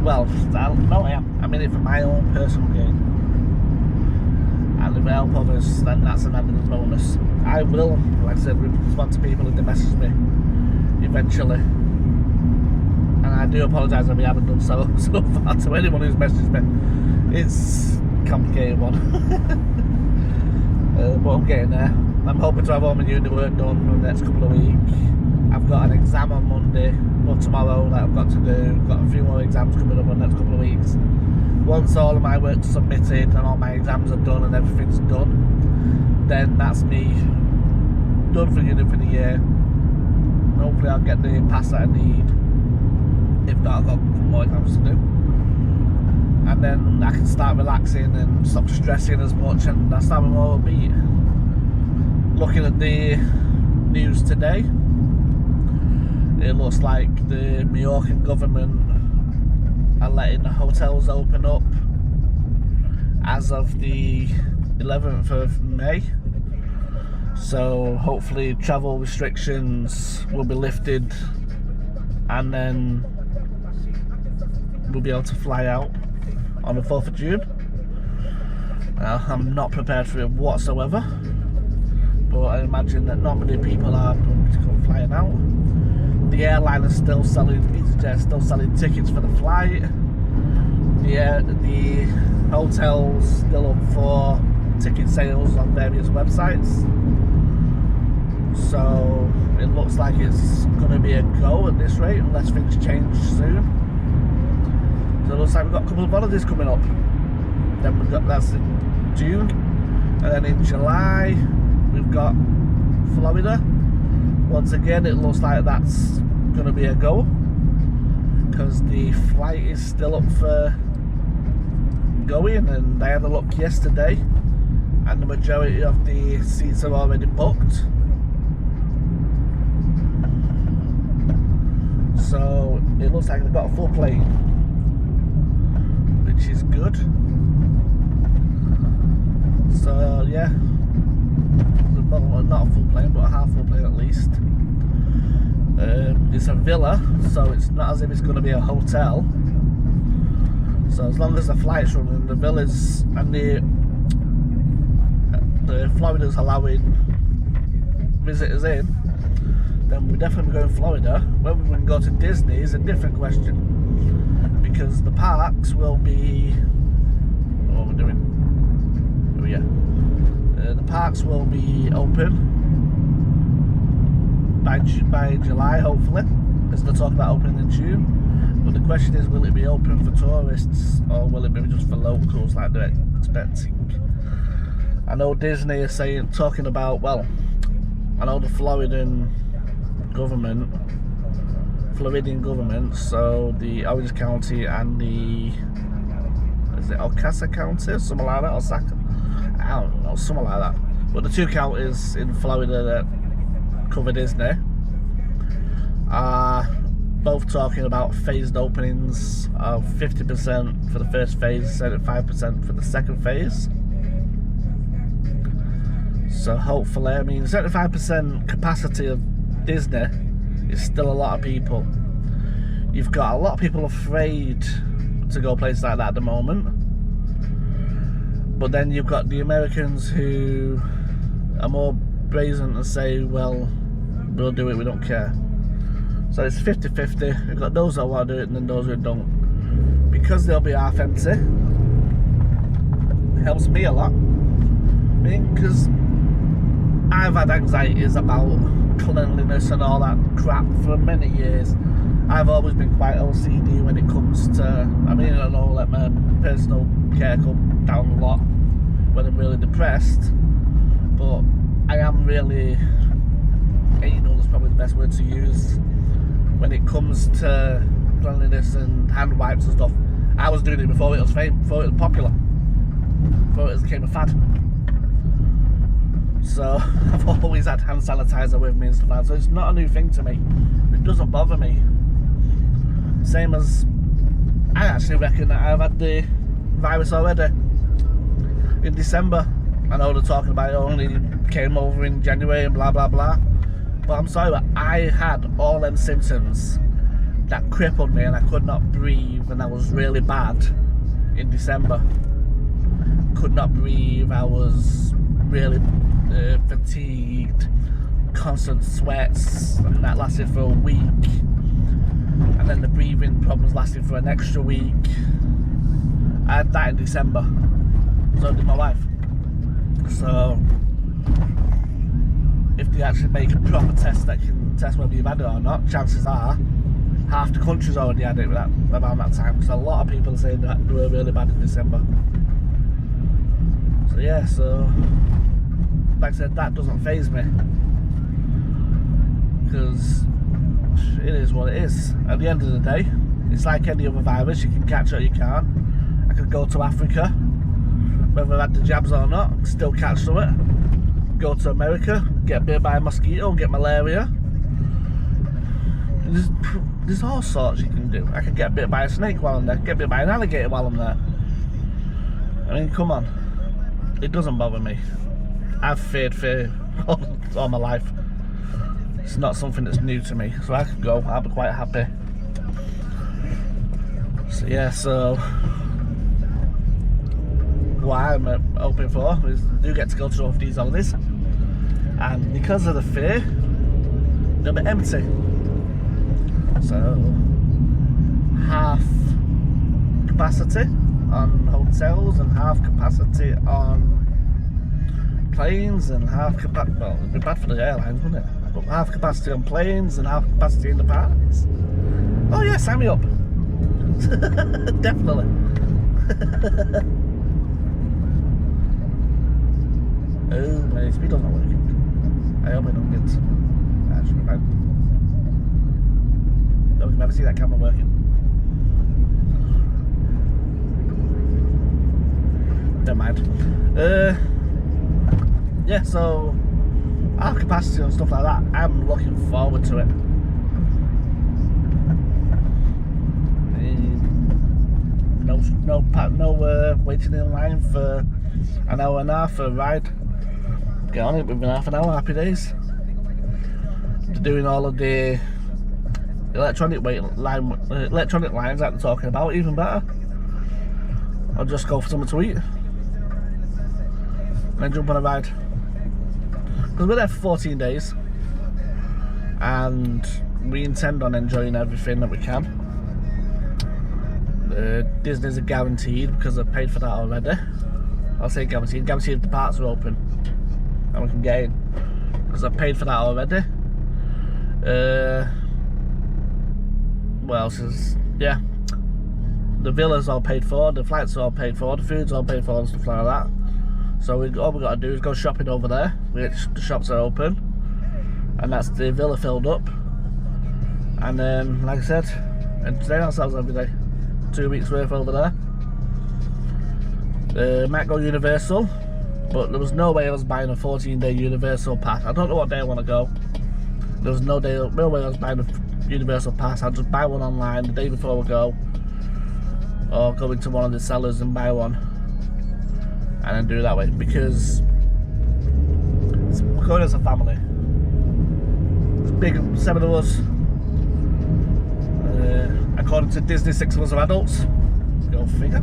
Well, no, I am. I'm in it for my own personal gain. And if I help others, then that's an added bonus. I will, like I said, respond to people if they message me eventually. And I do apologise if I haven't done so far to anyone who's messaged me. It's a complicated one. But I'm getting there. I'm hoping to have all my uni work done in the next couple of weeks. I've got an exam on Monday or tomorrow that I've got to do. I've got a few more exams coming up in the next couple of weeks. Once all of my work's submitted and all my exams are done and everything's done, then that's me done for uni for the year. Hopefully I'll get the pass that I need. If not, I've got more exams to do. And then I can start relaxing and stop stressing as much, and that's how I'm all upbeat. Looking at the news today, it looks like the Majorcan government are letting the hotels open up as of the 11th of May. So hopefully travel restrictions will be lifted and then we'll be able to fly out on the 4th of June. I'm not prepared for it whatsoever, but I imagine that not many people are going to come flying out. The airline is still selling, EasyJet still selling tickets for the flight. The hotel's still up for ticket sales on various websites. So it looks like it's going to be a go at this rate unless things change soon. So it looks like we've got a couple of holidays coming up. Then we've got, that's in June, and then in July we've got Florida. Once again, it looks like that's going to be a go because the flight is still up for going, and I had a look yesterday and the majority of the seats are already booked. So it looks like they've got a full plane, which is good. So yeah, well, not a full plane, but a half full plane at least. It's a villa, so it's not as if it's going to be a hotel. So as long as the flight's running, the villas and the Florida's allowing visitors in, then we're definitely going to Florida. Whether we can go to Disney is a different question, because the parks will be, what we're doing, oh yeah, the parks will be open by July, hopefully, as they're talking about opening in June. But the question is, will it be open for tourists or will it be just for locals like they're expecting? I know Disney is talking about, well, I know the Floridian government, so the Orange County and the, is it Ocasa County, something like that, or Saca? I don't know, something like that. But the two counties in Florida that cover Disney are both talking about phased openings of 50% for the first phase, 75% for the second phase. So hopefully, I mean, 75% capacity of Disney is still a lot of people. You've got a lot of people afraid to go places like that at the moment. But then you've got the Americans who are more brazen and say, well, we'll do it, we don't care. So it's 50-50. You've got those that want to do it and then those who don't. Because they'll be half empty, it helps me a lot. I mean, because I've had anxieties about cleanliness and all that crap for many years. I've always been quite OCD when it comes to, I mean, I know, let my personal care come down a lot when I'm really depressed, but I am really, anal is probably the best word to use when it comes to cleanliness and hand wipes and stuff. I was doing it before it was famous, before it was popular, before it became a fad. So I've always had hand sanitizer with me and stuff like that, so it's not a new thing to me. It doesn't bother me. Same as, I actually reckon that I've had the virus already in December. I know they're talking about it only came over in January and blah blah blah, but I'm sorry, but I had all them symptoms that crippled me and I could not breathe, and that was really bad in December. Could not breathe, I was really fatigued, constant sweats, and that lasted for a week, and then the breathing problems lasted for an extra week. I had that in December, so did my wife. So if they actually make a proper test that can test whether you've had it or not, chances are half the country's already had it around that time, because a lot of people are saying that they were really bad in December. So yeah, so like I said, that doesn't faze me, because it is what it is. At the end of the day, it's like any other virus, you can catch it or you can't. I could go to Africa, whether I had the jabs or not, still catch some it. Go to America, get bit by a mosquito and get malaria. There's all sorts you can do. I could get bit by a snake while I'm there, get bit by an alligator while I'm there. I mean, come on. It doesn't bother me. I've feared fear all my life. It's not something that's new to me, so I could go, I'll be quite happy. So yeah, so what I'm hoping for is I do get to go to all of these holidays, and because of the fear, they'll be empty. So half capacity on hotels and half capacity on planes, and half capacity, well, it'd be bad for the airlines, wouldn't it? But half capacity on planes and half capacity in the parks. Oh yeah, sign me up. Definitely. Oh, my speedo's not working. I hope I don't get... That should be fine. No, you can never see that camera working. Never mind. yeah, so our capacity and stuff like that, I'm looking forward to it. No waiting in line for an hour and a half for a ride. Get on it within half an hour, happy days. Doing all of the electronic lines that they're talking about, even better. I'll just go for something to eat and then jump on a ride. Because we're there for 14 days and we intend on enjoying everything that we can. Disney's a guaranteed because I've paid for that already. I'll say guaranteed if the parks are open and we can get in, because I've paid for that already. What else is, yeah, the villa's all paid for, the flights are all paid for, the food's all paid for and stuff like that. So all we got to do is go shopping over there, which the shops are open, and that's the villa filled up. And then, like I said, entertain ourselves every day. 2 weeks worth over there. Might go Universal, but there was no way I was buying a 14-day Universal pass. I don't know what day I want to go. There was no way I was buying a Universal pass. I'd just buy one online the day before we go, or go into one of the sellers and buy one, and then do it that way, because we're going as a family. It's big, 7 of us. According to Disney, 6 of us are adults. Go figure.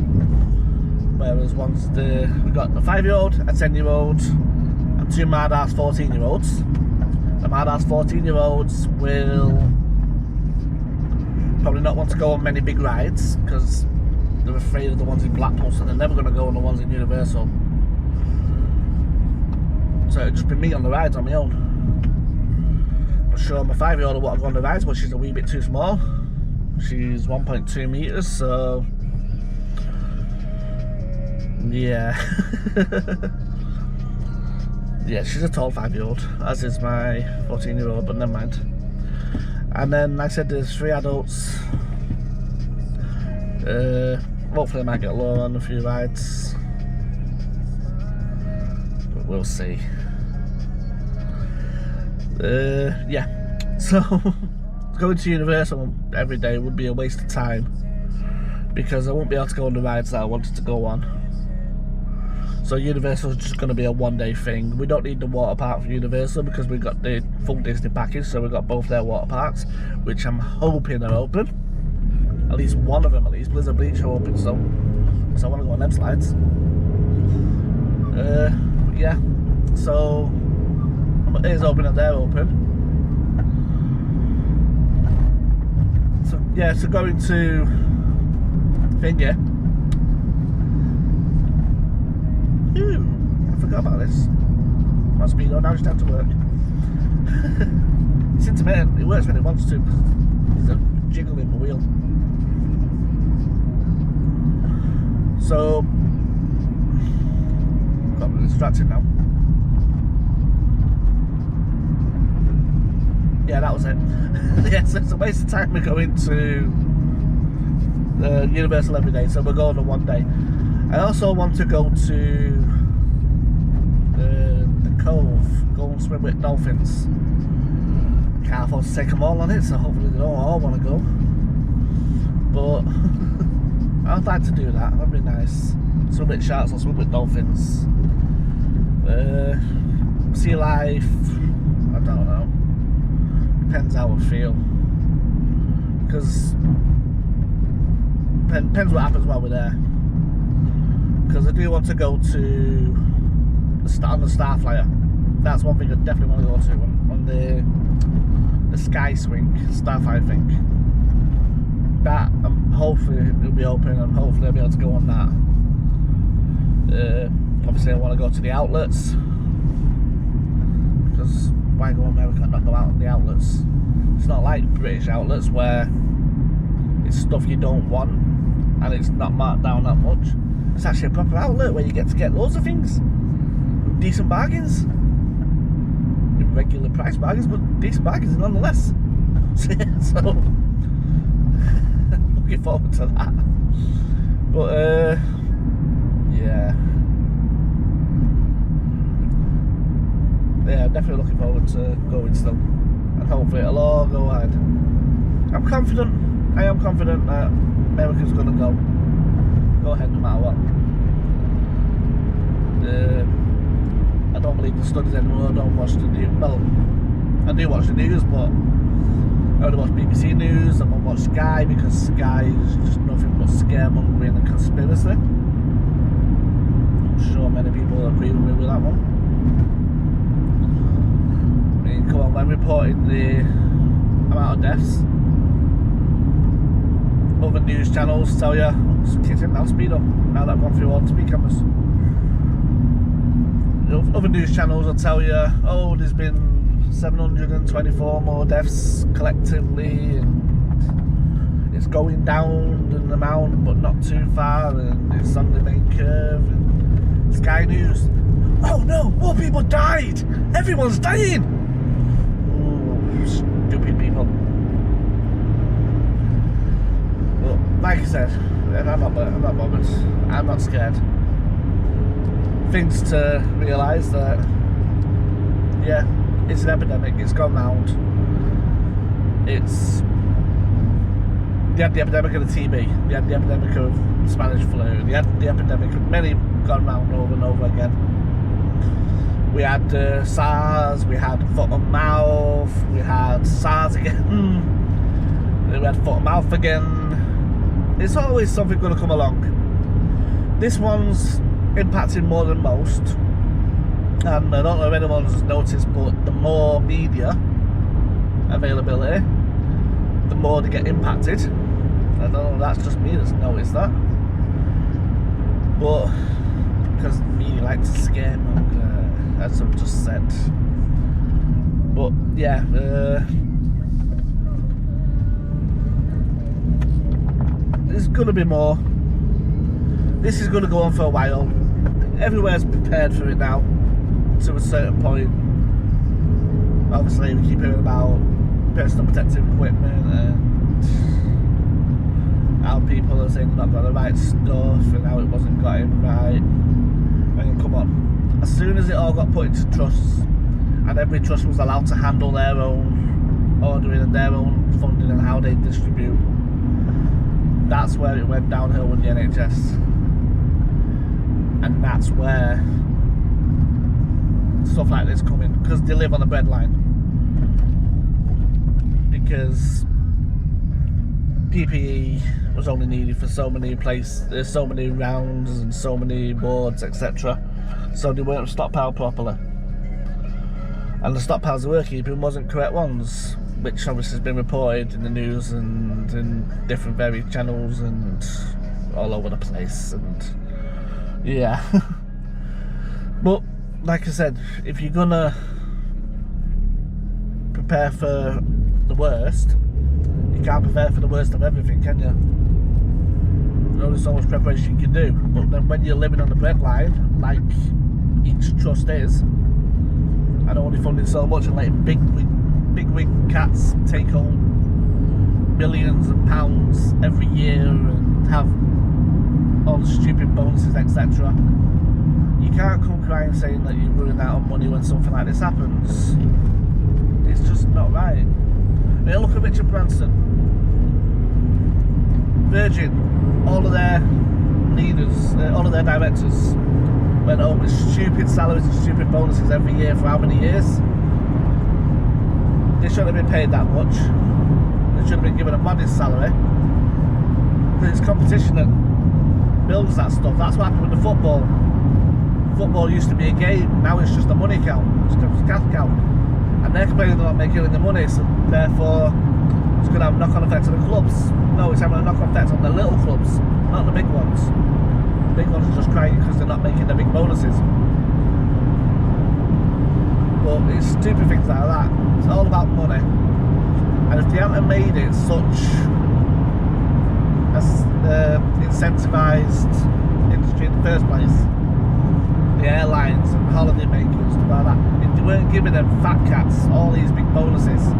Whereas we've got a 5-year-old, a 10-year-old, and 2 mad-ass 14-year-olds. The mad-ass 14-year-olds will probably not want to go on many big rides because they're afraid of the ones in Blackpool, so they're never going to go on the ones in Universal. So it'll just be me on the rides on my own. I'm sure my 5-year-old will want to go on the rides, but she's a wee bit too small. She's 1.2 meters, so yeah. Yeah, she's a tall 5-year-old, as is my 14-year-old, but never mind. And then, like I said, there's 3 adults. Hopefully I might get lower on a few rides, but we'll see. Yeah, so going to Universal every day would be a waste of time, because I won't be able to go on the rides that I wanted to go on. So Universal is just going to be a 1-day thing. We don't need the water park for Universal because we've got the full Disney package, so we've got both their water parks, which I'm hoping are open. At least one of them, at least. Blizzard Beach are open, so I want to go on them slides. Yeah, so it is open and they're open. So yeah, so going to Finger. Ooh, I forgot about this. Must be now just down to work. It's intermittent, it works when it wants to. There's a jiggle in the wheel. So got distracted now. Yeah, that was it. Yes, it's a waste of time. We're going to Universal every day, so we're going on 1 day. I also want to go to the Cove, go and swim with dolphins. Can't afford to take them all on it, so hopefully they don't all want to go. But I'd like to do that, that'd be nice. Swim with sharks or swim with dolphins. Sea life, I don't know. Depends how I feel. Because depends what happens while we're there. Because I do want to go to the Starflyer. That's one thing I definitely want to go to on the Sky Swing, Starflyer thing. That hopefully it'll be open and hopefully I'll be able to go on that. Obviously I want to go to the outlets, because why go America and not go out on the outlets? It's not like British outlets where it's stuff you don't want and it's not marked down that much. It's actually a proper outlet where you get to get loads of things, decent bargains, regular price bargains, but decent bargains nonetheless. So looking forward to that. But yeah, yeah, definitely looking forward to going still, and hopefully it'll all go ahead. I'm confident. I am confident that America's going to go ahead no matter what. I don't believe the studies anymore. I don't watch the news. Well, I do watch the news, but I only watch BBC News. I won't watch Sky because Sky is just nothing but scaremongering and conspiracy. I'm sure many people agree with me with that one. I mean, come on, when reporting the amount of deaths, other news channels tell you, kids now speed up, now that I've gone through all the speed cameras. Other news channels will tell you, oh, there's been 724 more deaths collectively, and it's going down in amount but not too far, and it's on the main curve. And Sky News, oh no, more people died, everyone's dying. Oh, stupid people. But like I said, I'm not bothered, I'm not scared. Things to realise that, yeah, it's an epidemic, it's gone round. They had the epidemic of the TB, they had the epidemic of Spanish flu, they had the epidemic of many gone round over and over again. We had SARS, we had foot and mouth, we had SARS again, we had foot and mouth again. It's always something going to come along. This one's impacting more than most. And I don't know if anyone's noticed, but the more media availability, the more they get impacted. I don't know if that's just me that's noticed that. But because media likes to scare me, as I've just said. But yeah, there's going to be more. This is going to go on for a while. Everywhere's prepared for it now, to a certain point. Obviously, we keep hearing about personal protective equipment and how people are saying they've not got the right stuff and how it wasn't got in right. I mean, come on. As soon as it all got put into trusts and every trust was allowed to handle their own ordering and their own funding and how they distribute, that's where it went downhill with the NHS. And that's where stuff like this come in, because they live on the breadline. Because PPE was only needed for so many places, there's so many rounds and so many wards, etc. So they weren't stockpiled properly. And the stockpiles they were keeping wasn't correct ones, which obviously has been reported in the news and in different various channels and all over the place. And yeah. But like I said, if you're gonna prepare for the worst, you can't prepare for the worst of everything, can you? There's only so much preparation you can do. But then when you're living on the breadline, like each trust is, and only funding so much and letting big wig cats take home millions of pounds every year and have all the stupid bonuses, etc. You can't come crying saying that you're running out of money when something like this happens. It's just not right. I mean, look at Richard Branson, Virgin, all of their leaders, all of their directors went home with stupid salaries and stupid bonuses every year for how many years? They shouldn't have been paid that much. They should have been given a modest salary. Because it's competition that builds that stuff. That's what happened with the football. Football used to be a game, now it's just a money count, it's just a cash count. And they're complaining they're not making any money, so therefore it's going to have a knock-on effect on the clubs. No, it's having a knock-on effect on the little clubs, not the big ones. The big ones are just crying because they're not making the big bonuses. But it's stupid things like that. It's all about money. And if they hadn't made it such as incentivised industry in the first place, the airlines and holiday makers, stuff like that, if they weren't giving them fat cats all these big bonuses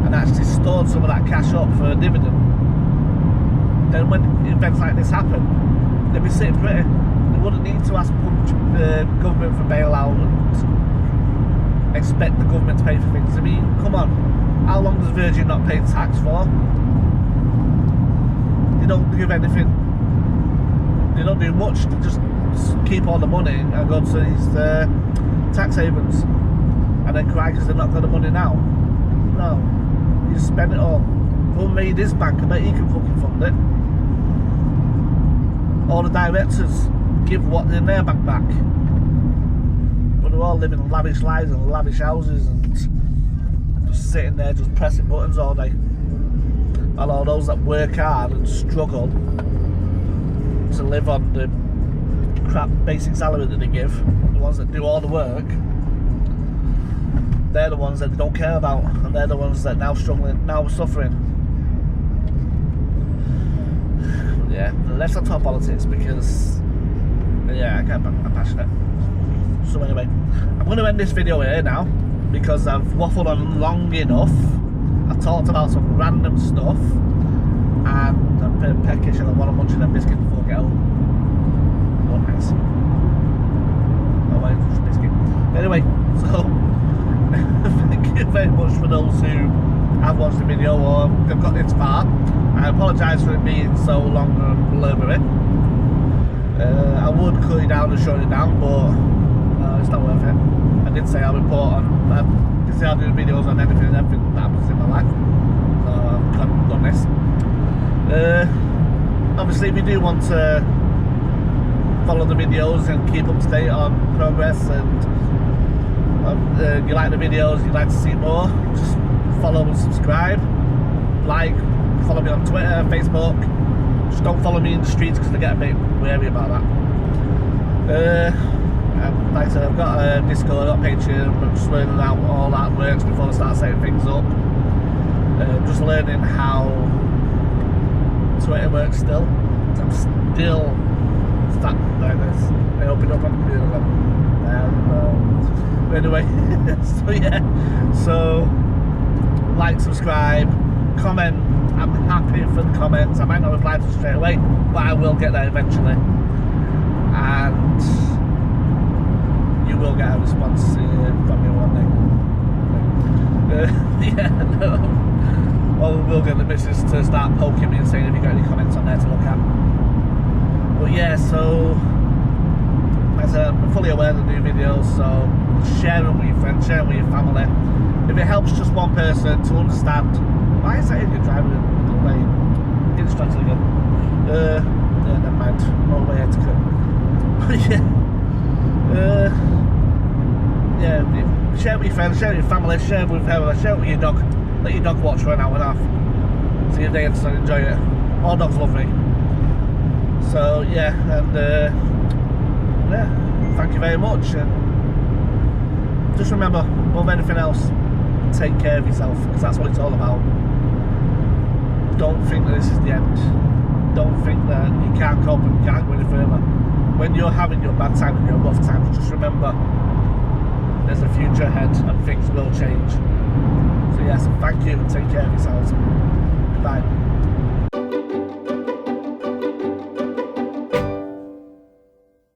and actually stored some of that cash up for a dividend, then when events like this happen, they'd be sitting pretty. They wouldn't need to ask the government for bailout and expect the government to pay for things. I mean, come on, how long does Virgin not pay tax for? They don't give anything, they don't do much, they just keep all the money and go to these tax havens and then cry because they're not got the money now. No, you just spend it all. Who made this bank? I bet he can fucking fund it. All the directors give what's in their bank back. But they're all living lavish lives and lavish houses and just sitting there just pressing buttons all day. And all those that work hard and struggle to live on the crap basic salary that they give, the ones that do all the work, they're the ones that they don't care about, and they're the ones that now struggling, now suffering. Yeah, let's not talk politics because, yeah, I'm passionate. So anyway, I'm going to end this video here now because I've waffled on long enough. I've talked about some random stuff and I'm a bit peckish and I want to munch them biscuits before I get home. Oh, nice. Oh, wait, just biscuit. Anyway, so thank you very much for those who have watched the video or have got this far. I apologise for it being so long and blurry. I would cut it down and shut it down, but it's not worth it. I did say I would put on, I did say I'll do videos on anything and everything that happens in my life. So I've done this. Obviously, if you do want to follow the videos and keep up to date on progress and you like the videos, you'd like to see more, just follow and subscribe. Like, follow me on Twitter, Facebook. Just don't follow me in the streets because I get a bit wary about that. Like I said, I've got a Discord, I've got Patreon, I'm just learning how all that works before I start setting things up. Just learning how Twitter works still. I'm still stuck like this. I open up on the computer. Anyway, so yeah, so like, subscribe, comment. I'm happy for the comments. I might not reply to them straight away, but I will get there eventually, and you will get a response from me one day. Yeah, no. Or we'll get the missus to start poking me and saying, have you got any comments on there to look at? But yeah, so like I said, I'm fully aware of the new videos, so share them with your friends, share them with your family. If it helps just one person to understand, why is that idiot driving in the middle lane? Get distracted again. Yeah, never mind. Motorway etiquette. Yeah, share it with your friends, share it with your family, share it with whoever, share it with your dog. Let your dog watch for an hour and a half. See if they enjoy it. All dogs love me. So yeah, and yeah, thank you very much. And just remember, above anything else, take care of yourself, because that's what it's all about. Don't think that this is the end. Don't think that you can't cope and you can't go any further. When you're having your bad times and your rough times, just remember there's a future ahead and things will change. So yes, thank you and take care of yourselves. Goodbye.